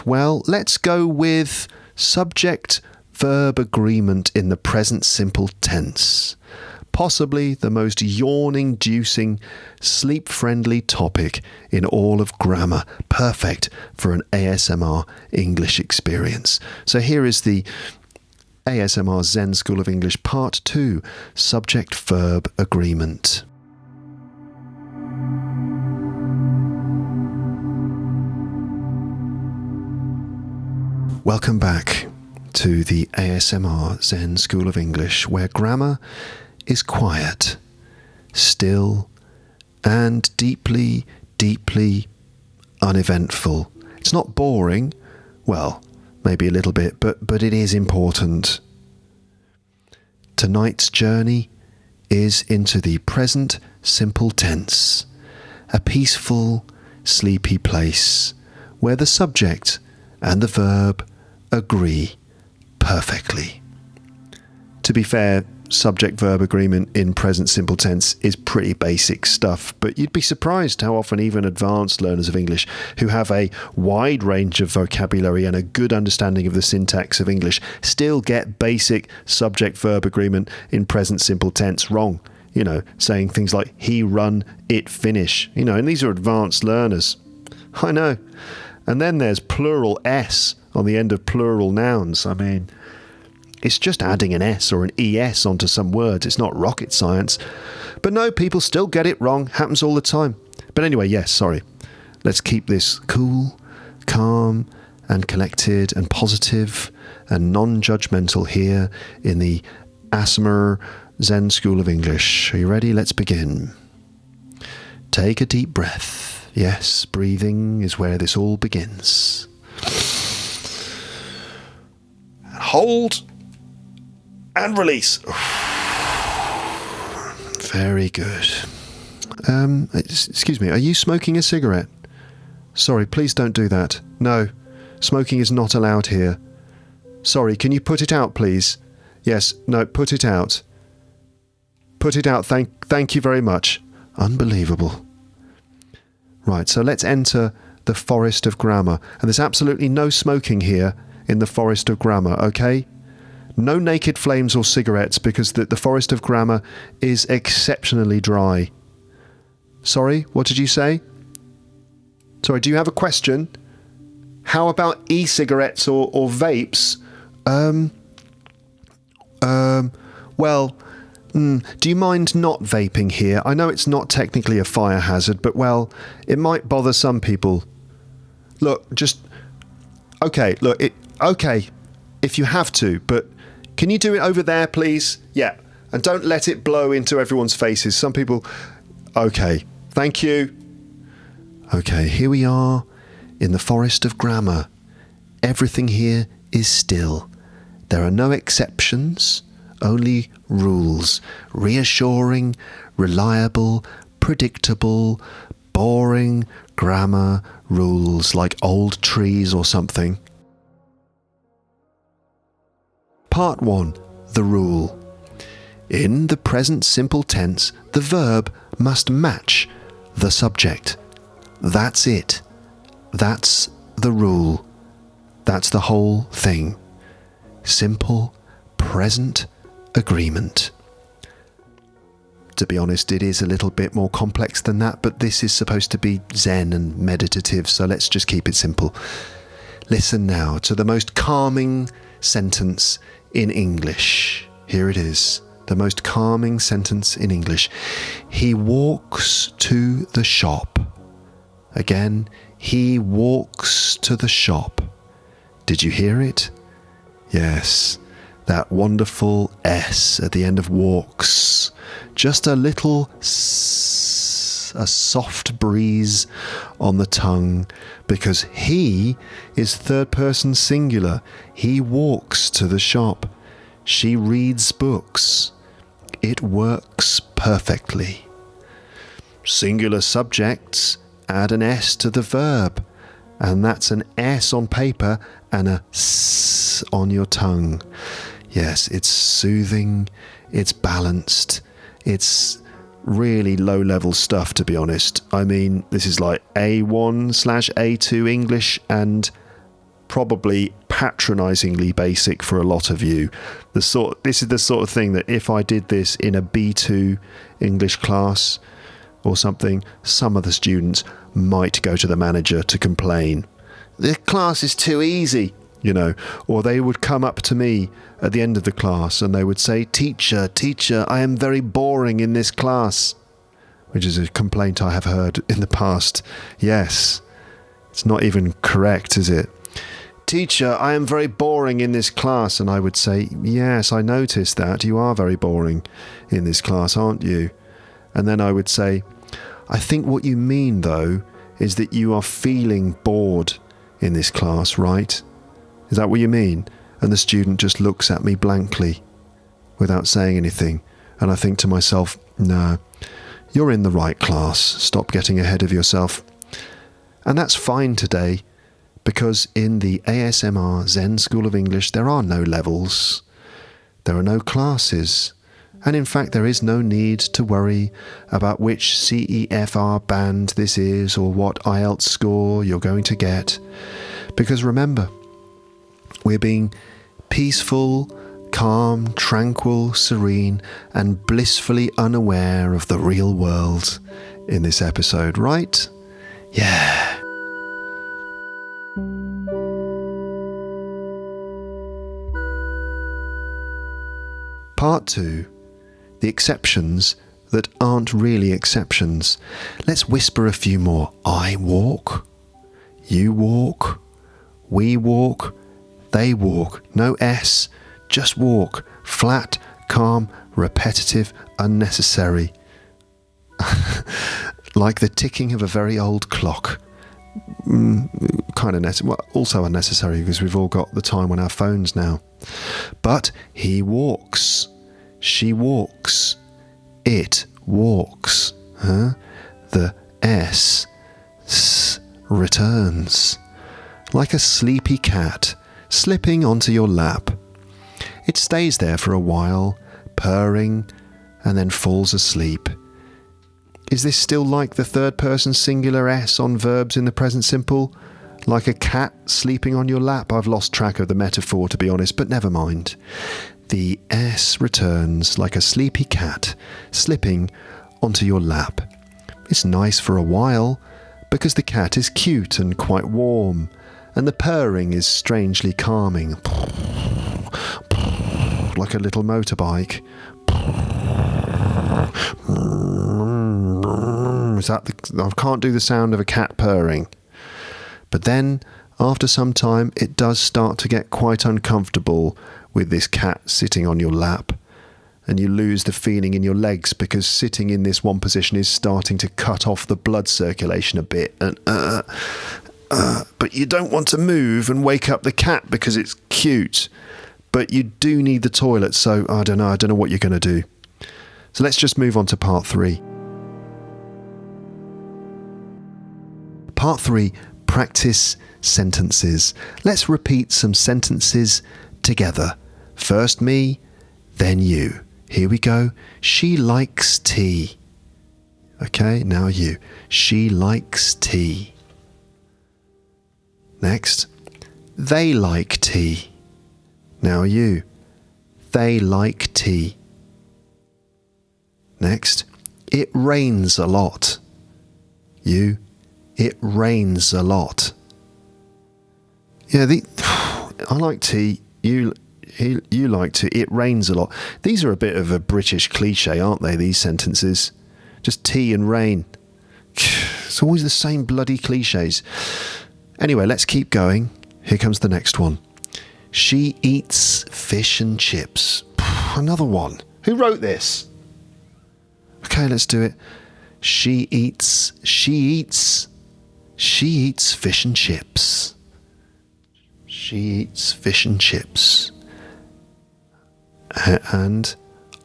well, let's go with subject-verb agreement in the present simple tense. Possibly the most yawn-inducing, sleep-friendly topic in all of grammar. Perfect for an ASMR English experience. So here is the ASMR Zen School of English Part 2, Subject-Verb Agreement. Welcome back to the ASMR Zen School of English, where grammar is quiet, still, and deeply, deeply uneventful. It's not boring, well, maybe a little bit, but it is important. Tonight's journey is into the present simple tense, a peaceful, sleepy place where the subject and the verb agree perfectly. To be fair, subject-verb agreement in present simple tense is pretty basic stuff, but you'd be surprised how often even advanced learners of English who have a wide range of vocabulary and a good understanding of the syntax of English still get basic subject-verb agreement in present simple tense wrong. You know, saying things like he run, it finish. You know, and these are advanced learners. I know. And then there's plural S on the end of plural nouns. I mean, it's just adding an S or an ES onto some words. It's not rocket science. But no, people still get it wrong. Happens all the time. But anyway, yes, sorry. Let's keep this cool, calm, and collected and positive and non-judgmental here in the ASMR Zen School of English. Are you ready? Let's begin. Take a deep breath. Yes, breathing is where this all begins. Hold and release. Very good. Excuse me, are you smoking a cigarette? Sorry, please don't do that. No, smoking is not allowed here. Sorry, can you put it out, please? Yes, no, put it out. Put it out, thank you very much. Unbelievable. Right, so let's enter the forest of grammar. And there's absolutely no smoking here in the forest of grammar, okay? No naked flames or cigarettes because the forest of grammar is exceptionally dry. Sorry, what did you say? Sorry, do you have a question? How about e-cigarettes or vapes? Well, do you mind not vaping here? I know it's not technically a fire hazard, but well, it might bother some people. Look, just... Okay, look, okay, if you have to, but can you do it over there, please? Yeah, and don't let it blow into everyone's faces. Some people... Okay, thank you. Okay, here we are in the forest of grammar. Everything here is still. There are no exceptions, only rules. Reassuring, reliable, predictable, boring grammar rules like old trees or something. Part 1. The rule. In the present simple tense, the verb must match the subject. That's it. That's the rule. That's the whole thing. Simple, present agreement. To be honest, it is a little bit more complex than that, but this is supposed to be Zen and meditative, so let's just keep it simple. Listen now to the most calming sentence in English. Here it is, the most calming sentence in English. He walks to the shop. Again, he walks to the shop. Did you hear it? Yes, that wonderful S at the end of walks. Just a little s, a soft breeze on the tongue, because he is third person singular. He walks to the shop. She reads books. It works perfectly. Singular subjects add an S to the verb, and that's an S on paper and a S on your tongue. Yes, it's soothing, it's balanced, it's really low-level stuff, to be honest. I mean, this is like A1/A2 English and probably patronisingly basic for a lot of you. This is the sort of thing that if I did this in a B2 English class or something, some of the students might go to the manager to complain. The class is too easy, you know, or they would come up to me at the end of the class and they would say, teacher, I am very boring in this class, which is a complaint I have heard in the past. Yes, it's not even correct, is it? Teacher, I am very boring in this class. And I would say, yes, I noticed that. You are very boring in this class, aren't you? And then I would say, I think what you mean, though, is that you are feeling bored in this class, right? Is that what you mean? And the student just looks at me blankly without saying anything. And I think to myself, no, you're in the right class. Stop getting ahead of yourself. And that's fine today, because in the ASMR Zen School of English, there are no levels. There are no classes. And in fact, there is no need to worry about which CEFR band this is or what IELTS score you're going to get. Because remember, we're being peaceful, calm, tranquil, serene, and blissfully unaware of the real world in this episode, right? Yeah. Part 2. The exceptions that aren't really exceptions. Let's whisper a few more. I walk. You walk. We walk. They walk. No S. Just walk. Flat, calm, repetitive, unnecessary. Like the ticking of a very old clock. Kind of necessary. Well, also unnecessary because we've all got the time on our phones now. But he walks. She walks. It walks. The S returns. Like a sleepy cat slipping onto your lap. It stays there for a while, purring, and then falls asleep. Is this still like the third person singular S on verbs in the present simple? Like a cat sleeping on your lap? I've lost track of the metaphor, to be honest, but never mind. The S returns like a sleepy cat slipping onto your lap. It's nice for a while because the cat is cute and quite warm, and the purring is strangely calming. Like a little motorbike. I can't do the sound of a cat purring. But then, after some time, it does start to get quite uncomfortable with this cat sitting on your lap, and you lose the feeling in your legs because sitting in this one position is starting to cut off the blood circulation a bit, and but you don't want to move and wake up the cat because it's cute, but you do need the toilet, so I don't know what you're going to do. So let's just move on to part 3. Part 3, practice sentences. Let's repeat some sentences together. First me, then you. Here we go. She likes tea. Okay, now you. She likes tea. Next. They like tea. Now you. They like tea. Next. It rains a lot. You. It rains a lot. Yeah, I like tea. You like tea. It rains a lot. These are a bit of a British cliche, aren't they, these sentences? Just tea and rain. It's always the same bloody cliches. Anyway, let's keep going. Here comes the next one. She eats fish and chips. Another one. Who wrote this? Okay, let's do it. She eats fish and chips. She eats fish and chips. And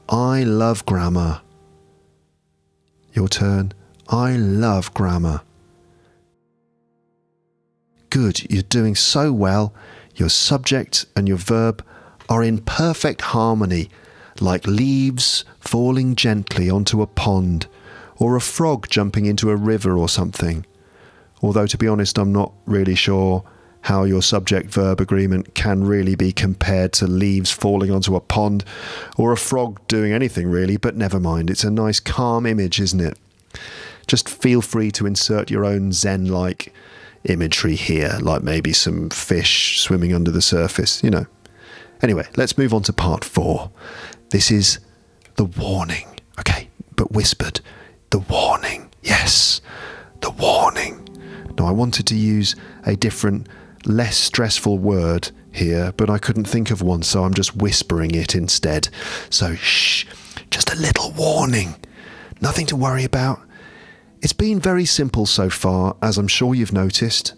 I love grammar. Your turn. I love grammar. Good, you're doing so well. Your subject and your verb are in perfect harmony, like leaves falling gently onto a pond, or a frog jumping into a river or something. Although, to be honest, I'm not really sure how your subject-verb agreement can really be compared to leaves falling onto a pond, or a frog doing anything really, but never mind. It's a nice calm image, isn't it? Just feel free to insert your own Zen-like imagery here, like maybe some fish swimming under the surface, you know. Anyway, let's move on to part 4. This is the warning. Okay, but whispered. The warning. Yes, the warning. Now, I wanted to use a different, less stressful word here, but I couldn't think of one, so I'm just whispering it instead. So, shh, just a little warning. Nothing to worry about. It's been very simple so far, as I'm sure you've noticed.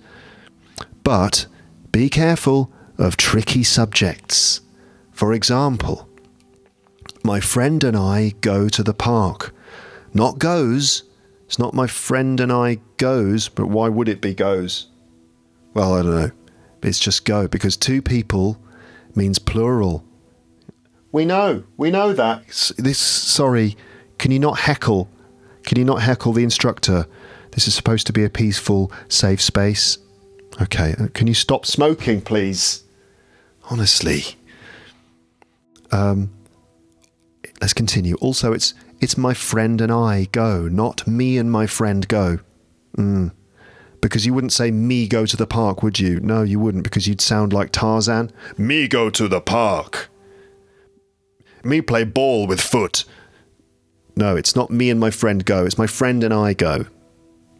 But be careful of tricky subjects. For example, my friend and I go to the park. Not goes. It's not my friend and I goes, but why would it be goes? Well, I don't know. It's just go, because two people means plural. We know that. Sorry, can you not heckle? Can you not heckle the instructor? This is supposed to be a peaceful, safe space. Okay, can you stop smoking, please? Honestly. Let's continue. Also, it's my friend and I go, not me and my friend go. Because you wouldn't say me go to the park, would you? No, you wouldn't, because you'd sound like Tarzan. Me go to the park. Me play ball with foot. No, it's not me and my friend go. It's my friend and I go.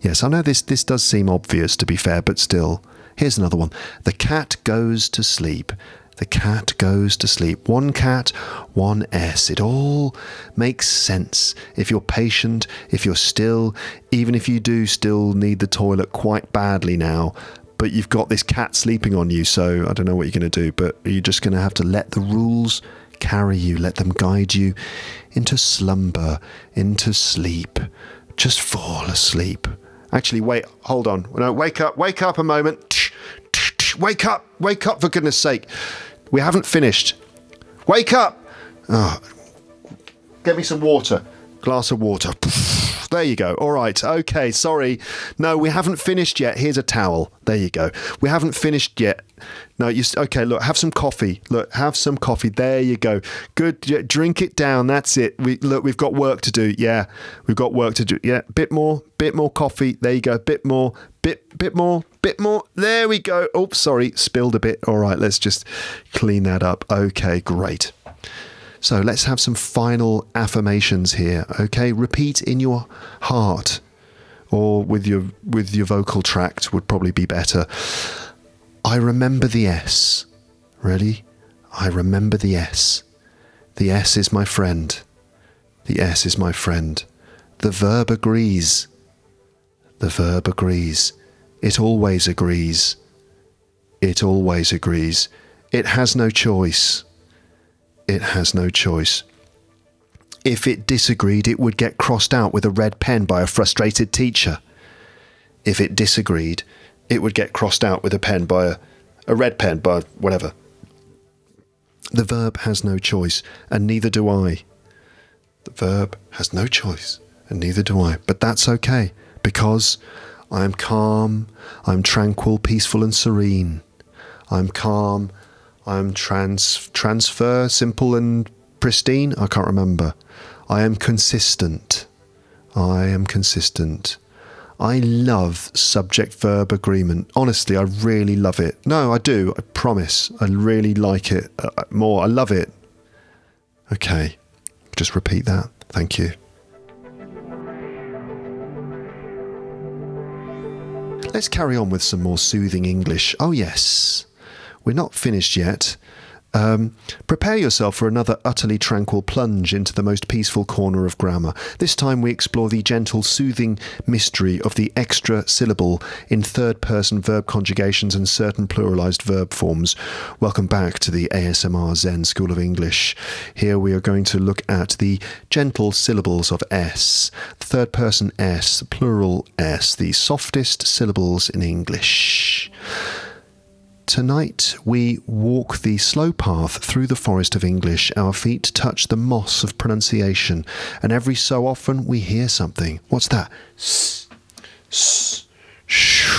Yes, I know this does seem obvious, to be fair, but still. Here's another one. The cat goes to sleep. The cat goes to sleep. One cat, one S. It all makes sense. If you're patient, if you're still, even if you do still need the toilet quite badly now, but you've got this cat sleeping on you, so I don't know what you're going to do, but you're just going to have to let the rules carry you, let them guide you into slumber, into sleep. Just fall asleep. Actually, wait, hold on. No, wake up a moment. Wake up, for goodness sake. We haven't finished. Wake up. Oh, get me some water. Glass of water. There you go. All right. Okay. Sorry. No, we haven't finished yet. Here's a towel. There you go. We haven't finished yet. No, okay. Look, have some coffee. Have some coffee. There you go. Good. Yeah, drink it down. That's it. We've got work to do. Yeah, we've got work to do. Yeah, bit more coffee. There you go. Bit more. There we go. Oh, sorry. Spilled a bit. All right. Let's just clean that up. Okay. Great. So let's have some final affirmations here, okay? Repeat in your heart, or with your vocal tract would probably be better. I remember the S. Ready? I remember the S. The S is my friend. The S is my friend. The verb agrees. The verb agrees. It always agrees. It always agrees. It has no choice. It has no choice. If it disagreed, it would get crossed out with a red pen by a frustrated teacher. If it disagreed, it would get crossed out with a red pen by whatever. The verb has no choice, and neither do I. The verb has no choice, and neither do I. But that's okay, because I am calm, I'm tranquil, peaceful and serene. I'm calm. I'm transfer, simple and pristine. I can't remember. I am consistent. I am consistent. I love subject-verb agreement. Honestly, I really love it. No, I do. I promise. I really like it more. I love it. Okay, just repeat that. Thank you. Let's carry on with some more soothing English. Oh yes, we're not finished yet. Prepare yourself for another utterly tranquil plunge into the most peaceful corner of grammar. This time we explore the gentle, soothing mystery of the extra syllable in third-person verb conjugations and certain pluralized verb forms. Welcome back to the ASMR Zen School of English. Here we are going to look at the gentle syllables of S, third-person S, plural S, the softest syllables in English. Tonight we walk the slow path through the forest of English. Our feet touch the moss of pronunciation, and every so often we hear something. What's that? S, s, sh.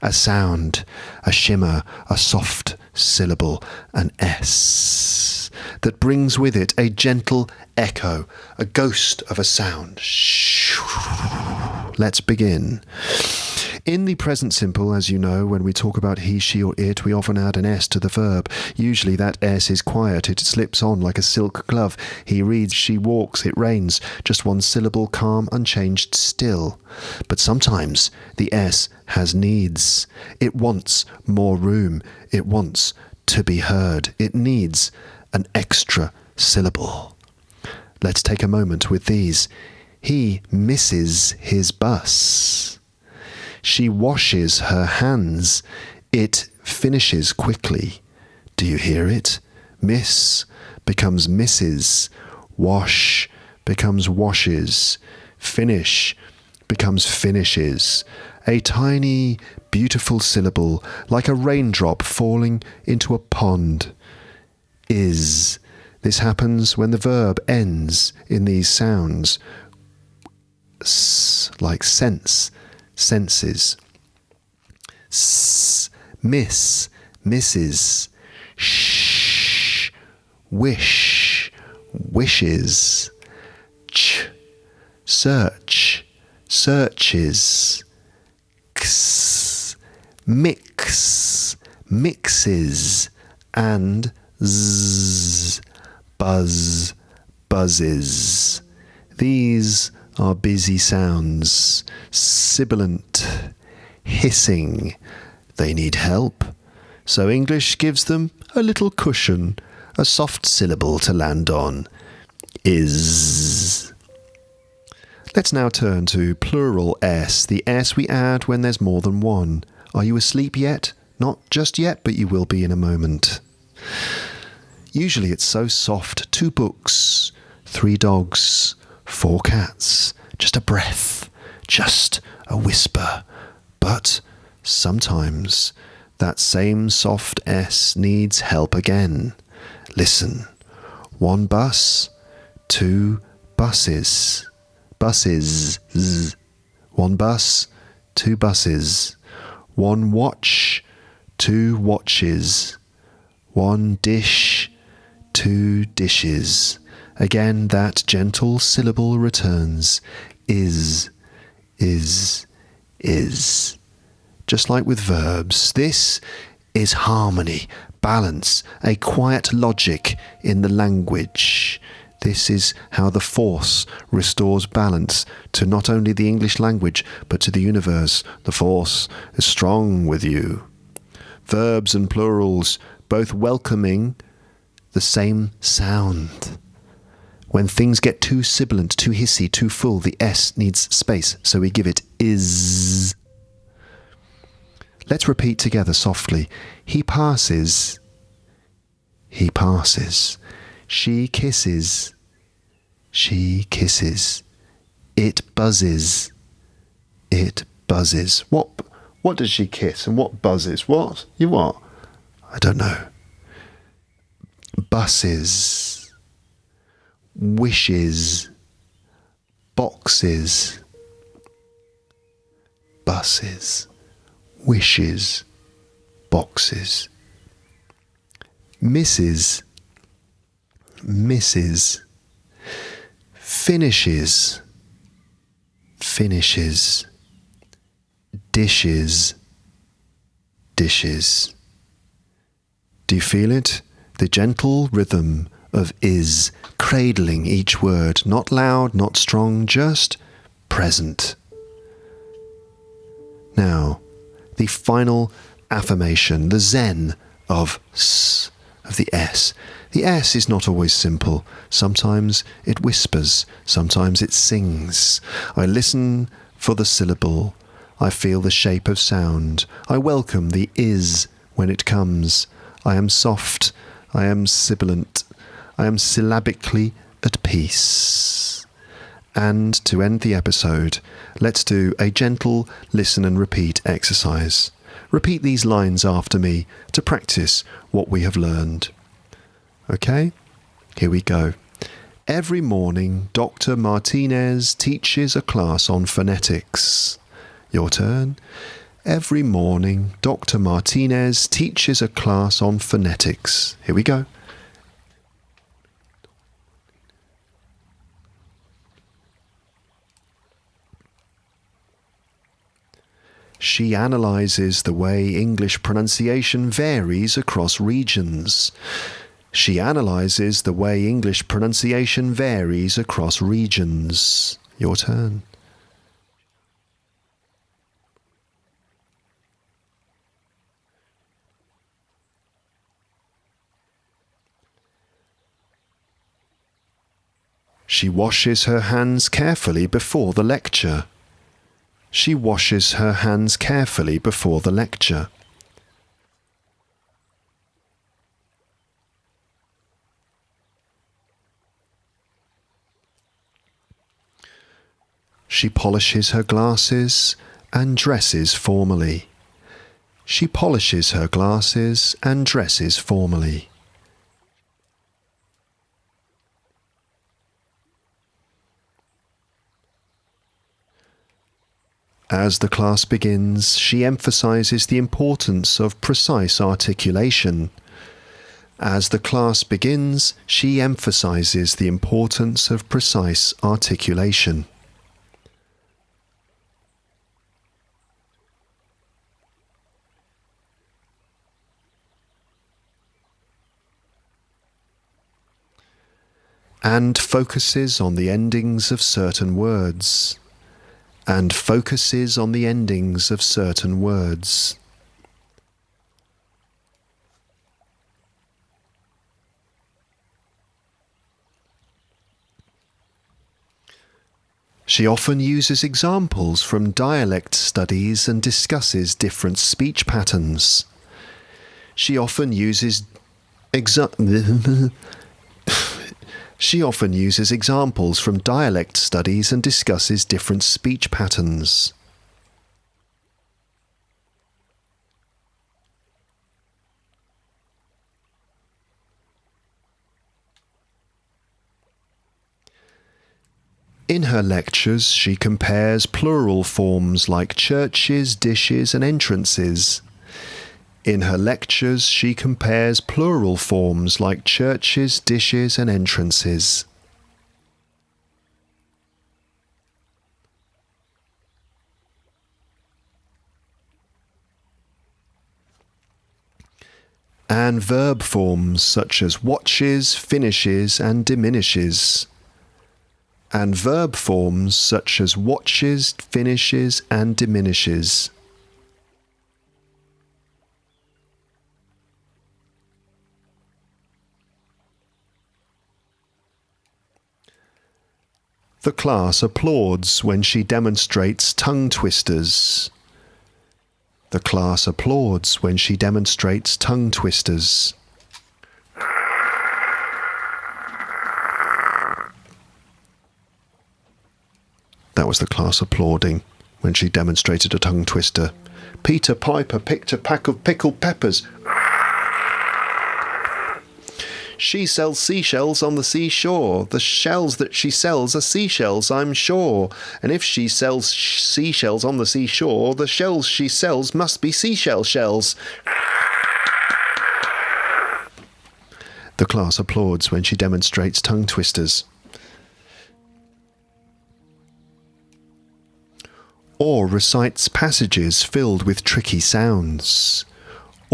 A sound, a shimmer, a soft syllable, an S, that brings with it a gentle echo, a ghost of a sound. Let's begin. In the present simple, as you know, when we talk about he, she or it, we often add an S to the verb. Usually that S is quiet. It slips on like a silk glove. He reads, she walks, it rains. Just one syllable, calm, unchanged, still. But sometimes the S has needs. It wants more room. It wants to be heard. It needs an extra syllable. Let's take a moment with these. He misses his bus. She washes her hands. It finishes quickly. Do you hear it? Miss becomes misses. Wash becomes washes. Finish becomes finishes. A tiny, beautiful syllable, like a raindrop falling into a pond. Is. This happens when the verb ends in these sounds. S, like sense. Senses. S, miss, misses. Sh, wish, wishes. Ch, search, searches. X, mix, mixes. And z, buzz, buzzes. These are busy sounds, sibilant, hissing. They need help, so English gives them a little cushion, a soft syllable to land on. Is. Let's now turn to plural S, the S we add when there's more than one. Are you asleep yet? Not just yet, but you will be in a moment. Usually it's so soft. 2 books, 3 dogs, 4 cats, just a breath, just a whisper. But sometimes that same soft S needs help again. Listen. 1 bus, 2 buses. Buses. 1 bus, 2 buses. 1 watch, 2 watches. 1 dish, 2 dishes. Again, that gentle syllable returns. Is, is, is. Just like with verbs, this is harmony, balance, a quiet logic in the language. This is how the Force restores balance to not only the English language, but to the universe. The Force is strong with you. Verbs and plurals, both welcoming the same sound. When things get too sibilant, too hissy, too full, the S needs space, so we give it is. Let's repeat together softly. He passes. He passes. She kisses. She kisses. It buzzes. It buzzes. What does she kiss and what buzzes? What? You what? I don't know. Buses. Wishes, boxes, buses, wishes, boxes. Misses, misses. Finishes, finishes. Dishes, dishes. Do you feel it? The gentle rhythm of is, cradling each word, not loud, not strong, just present. Now, the final affirmation, the Zen of S, of the S. The S is not always simple. Sometimes it whispers, sometimes it sings. I listen for the syllable. I feel the shape of sound. I welcome the is when it comes. I am soft. I am sibilant. I am syllabically at peace. And to end the episode, let's do a gentle listen and repeat exercise. Repeat these lines after me to practice what we have learned. Okay? Here we go. Every morning, Dr. Martinez teaches a class on phonetics. Your turn. Every morning, Dr. Martinez teaches a class on phonetics. Here we go. She analyzes the way English pronunciation varies across regions. She analyzes the way English pronunciation varies across regions. Your turn. She washes her hands carefully before the lecture. She washes her hands carefully before the lecture. She polishes her glasses and dresses formally. She polishes her glasses and dresses formally. As the class begins, she emphasizes the importance of precise articulation. As the class begins, she emphasizes the importance of precise articulation. And focuses on the endings of certain words. And focuses on the endings of certain words. She often uses examples from dialect studies and discusses different speech patterns. She often uses She often uses examples from dialect studies and discusses different speech patterns. In her lectures, she compares plural forms like churches, dishes, and entrances. In her lectures, she compares plural forms like churches, dishes, and entrances. And verb forms such as watches, finishes, and diminishes. And verb forms such as watches, finishes, and diminishes. The class applauds when she demonstrates tongue twisters. The class applauds when she demonstrates tongue twisters. That was the class applauding when she demonstrated a tongue twister. Peter Piper picked a pack of pickled peppers. She sells seashells on the seashore. The shells that she sells are seashells, I'm sure. And if she sells seashells on the seashore, the shells she sells must be seashell shells. The class applauds when she demonstrates tongue twisters. Or recites passages filled with tricky sounds.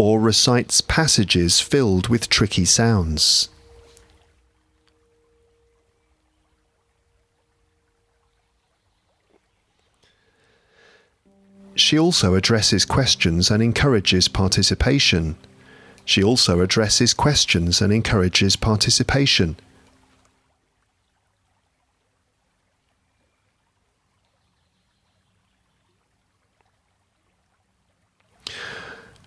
Or recites passages filled with tricky sounds. She also addresses questions and encourages participation. She also addresses questions and encourages participation.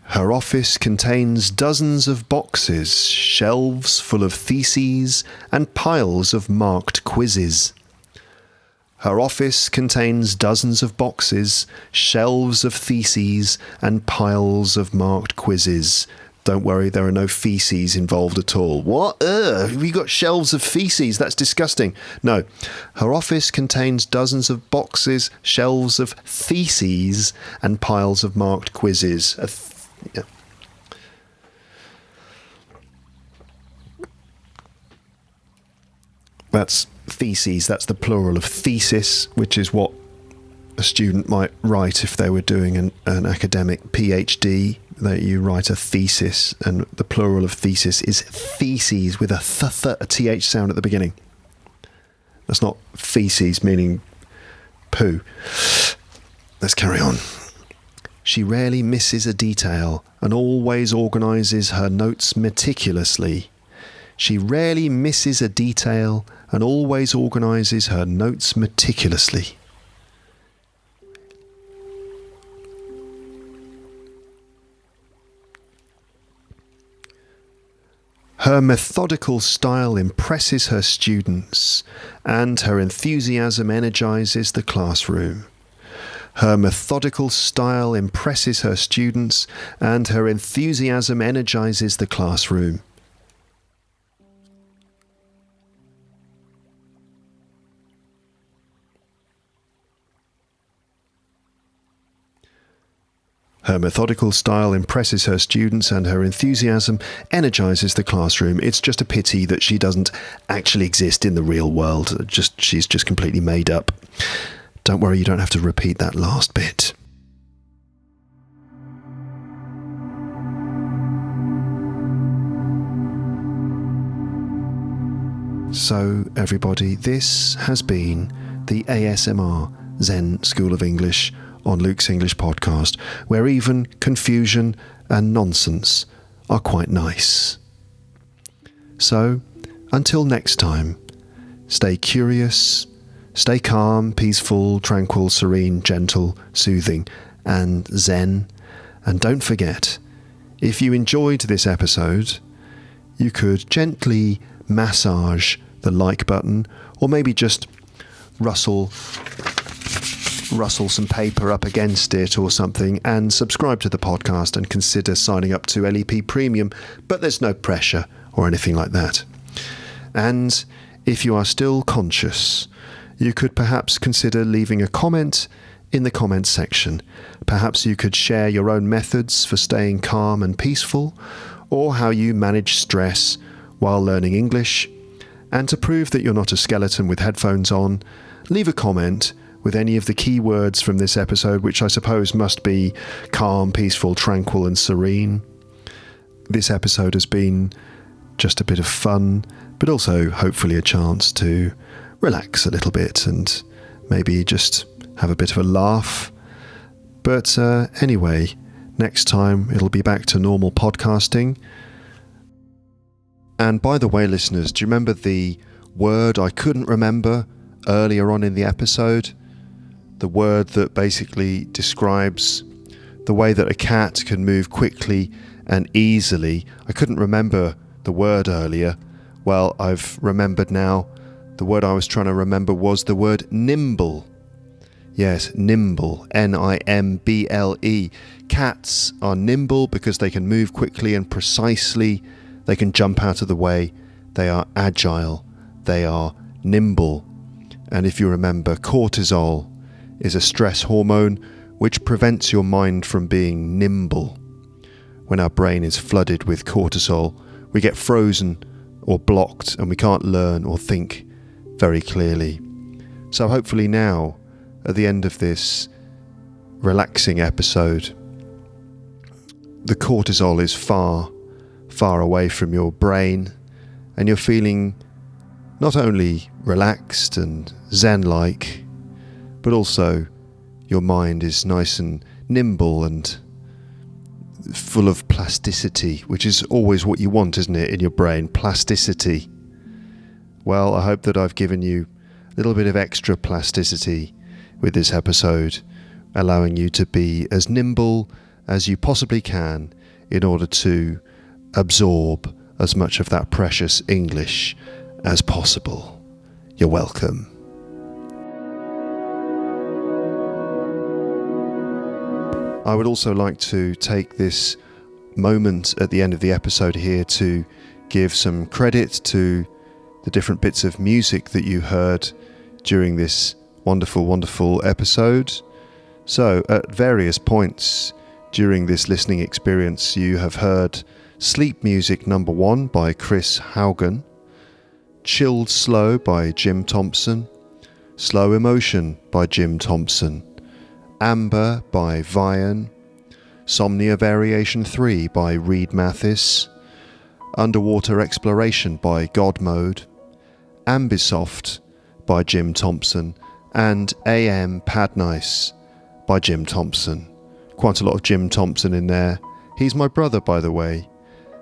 Her office contains dozens of boxes, shelves full of theses, and piles of marked quizzes. Her office contains dozens of boxes, shelves of theses, and piles of marked quizzes. Don't worry, there are no feces involved at all. What? We got shelves of feces. That's disgusting. No. Her office contains dozens of boxes, shelves of theses, and piles of marked quizzes. Yeah. That's theses. That's the plural of thesis, which is what a student might write if they were doing an academic PhD. That you write a thesis, and the plural of thesis is theses with a th sound at the beginning. That's not feces, meaning poo. Let's carry on. She rarely misses a detail and always organises her notes meticulously. She rarely misses a detail and always organises her notes meticulously. Her methodical style impresses her students, and her enthusiasm energises the classroom. Her methodical style impresses her students, and her enthusiasm energises the classroom. Her methodical style impresses her students and her enthusiasm energises the classroom. It's just a pity that she doesn't actually exist in the real world. She's just completely made up. Don't worry, you don't have to repeat that last bit. So, everybody, this has been the ASMR Zen School of English on Luke's English podcast, where even confusion and nonsense are quite nice. So, until next time, stay curious, stay calm, peaceful, tranquil, serene, gentle, soothing, and zen. And don't forget, if you enjoyed this episode, you could gently massage the like button, or maybe just rustle some paper up against it or something, and subscribe to the podcast and consider signing up to LEP Premium, but there's no pressure or anything like that. And if you are still conscious, you could perhaps consider leaving a comment in the comments section. Perhaps you could share your own methods for staying calm and peaceful, or how you manage stress while learning English. And to prove that you're not a skeleton with headphones on, leave a comment with any of the key words from this episode, which I suppose must be calm, peaceful, tranquil, and serene. This episode has been just a bit of fun, but also hopefully a chance to relax a little bit and maybe just have a bit of a laugh. But anyway, next time it'll be back to normal podcasting. And by the way, listeners, do you remember the word I couldn't remember earlier on in the episode? The word that basically describes the way that a cat can move quickly and easily. I couldn't remember the word earlier. Well, I've remembered now. The word I was trying to remember was the word nimble. Yes, nimble. N-I-M-B-L-E. Cats are nimble because they can move quickly and precisely. They can jump out of the way they are agile, they are nimble. And if you remember, cortisol is a stress hormone which prevents your mind from being nimble. When our brain is flooded with cortisol, we get frozen or blocked and we can't learn or think very clearly. So hopefully now, at the end of this relaxing episode, the cortisol is far, far away from your brain and you're feeling not only relaxed and zen-like, but also your mind is nice and nimble and full of plasticity, which is always what you want, isn't it, in your brain? Plasticity. Well, I hope that I've given you a little bit of extra plasticity with this episode, allowing you to be as nimble as you possibly can in order to absorb as much of that precious English as possible. You're welcome. I would also like to take this moment at the end of the episode here to give some credit to the different bits of music that you heard during this wonderful, wonderful episode. So, at various points during this listening experience, you have heard Sleep Music Number 1 by Chris Haugen, Chilled Slow by Jim Thompson, Slow Emotion by Jim Thompson, Amber by Vian, Somnia Variation 3 by Reed Mathis, Underwater Exploration by God Mode, Ambisoft by Jim Thompson, and AM Padnice by Jim Thompson. Quite a lot of Jim Thompson in there. He's my brother, by the way.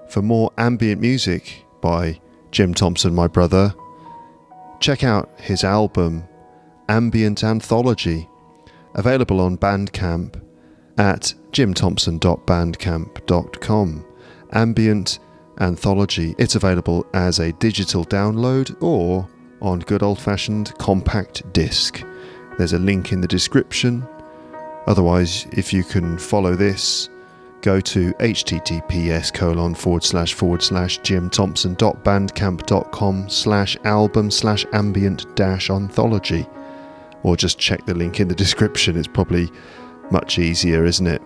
For more ambient music by Jim Thompson, my brother, check out his album Ambient Anthology, available on Bandcamp at jimthompson.bandcamp.com. Ambient Anthology. It's available as a digital download or on good old-fashioned compact disc. There's a link in the description. Otherwise, if you can follow this, go to https://jimthompson.bandcamp.com/album/ambient-anthology, or just check the link in the description. It's probably much easier, isn't it?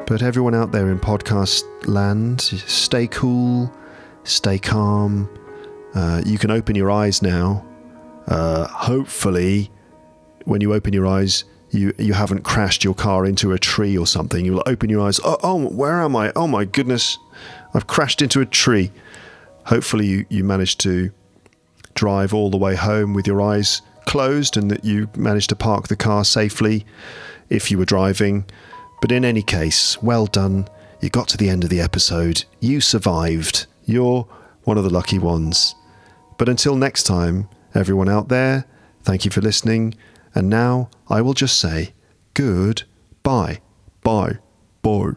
But everyone out there in podcast land, stay cool, stay calm. You can open your eyes now. Hopefully, when you open your eyes, you haven't crashed your car into a tree or something. You'll open your eyes. Oh, where am I? Oh my goodness, I've crashed into a tree. Hopefully you managed to drive all the way home with your eyes closed and that you managed to park the car safely if you were driving. But in any case, well done. You got to the end of the episode. You survived. You're one of the lucky ones. But until next time, everyone out there, thank you for listening. And now I will just say goodbye. Bye. Bye.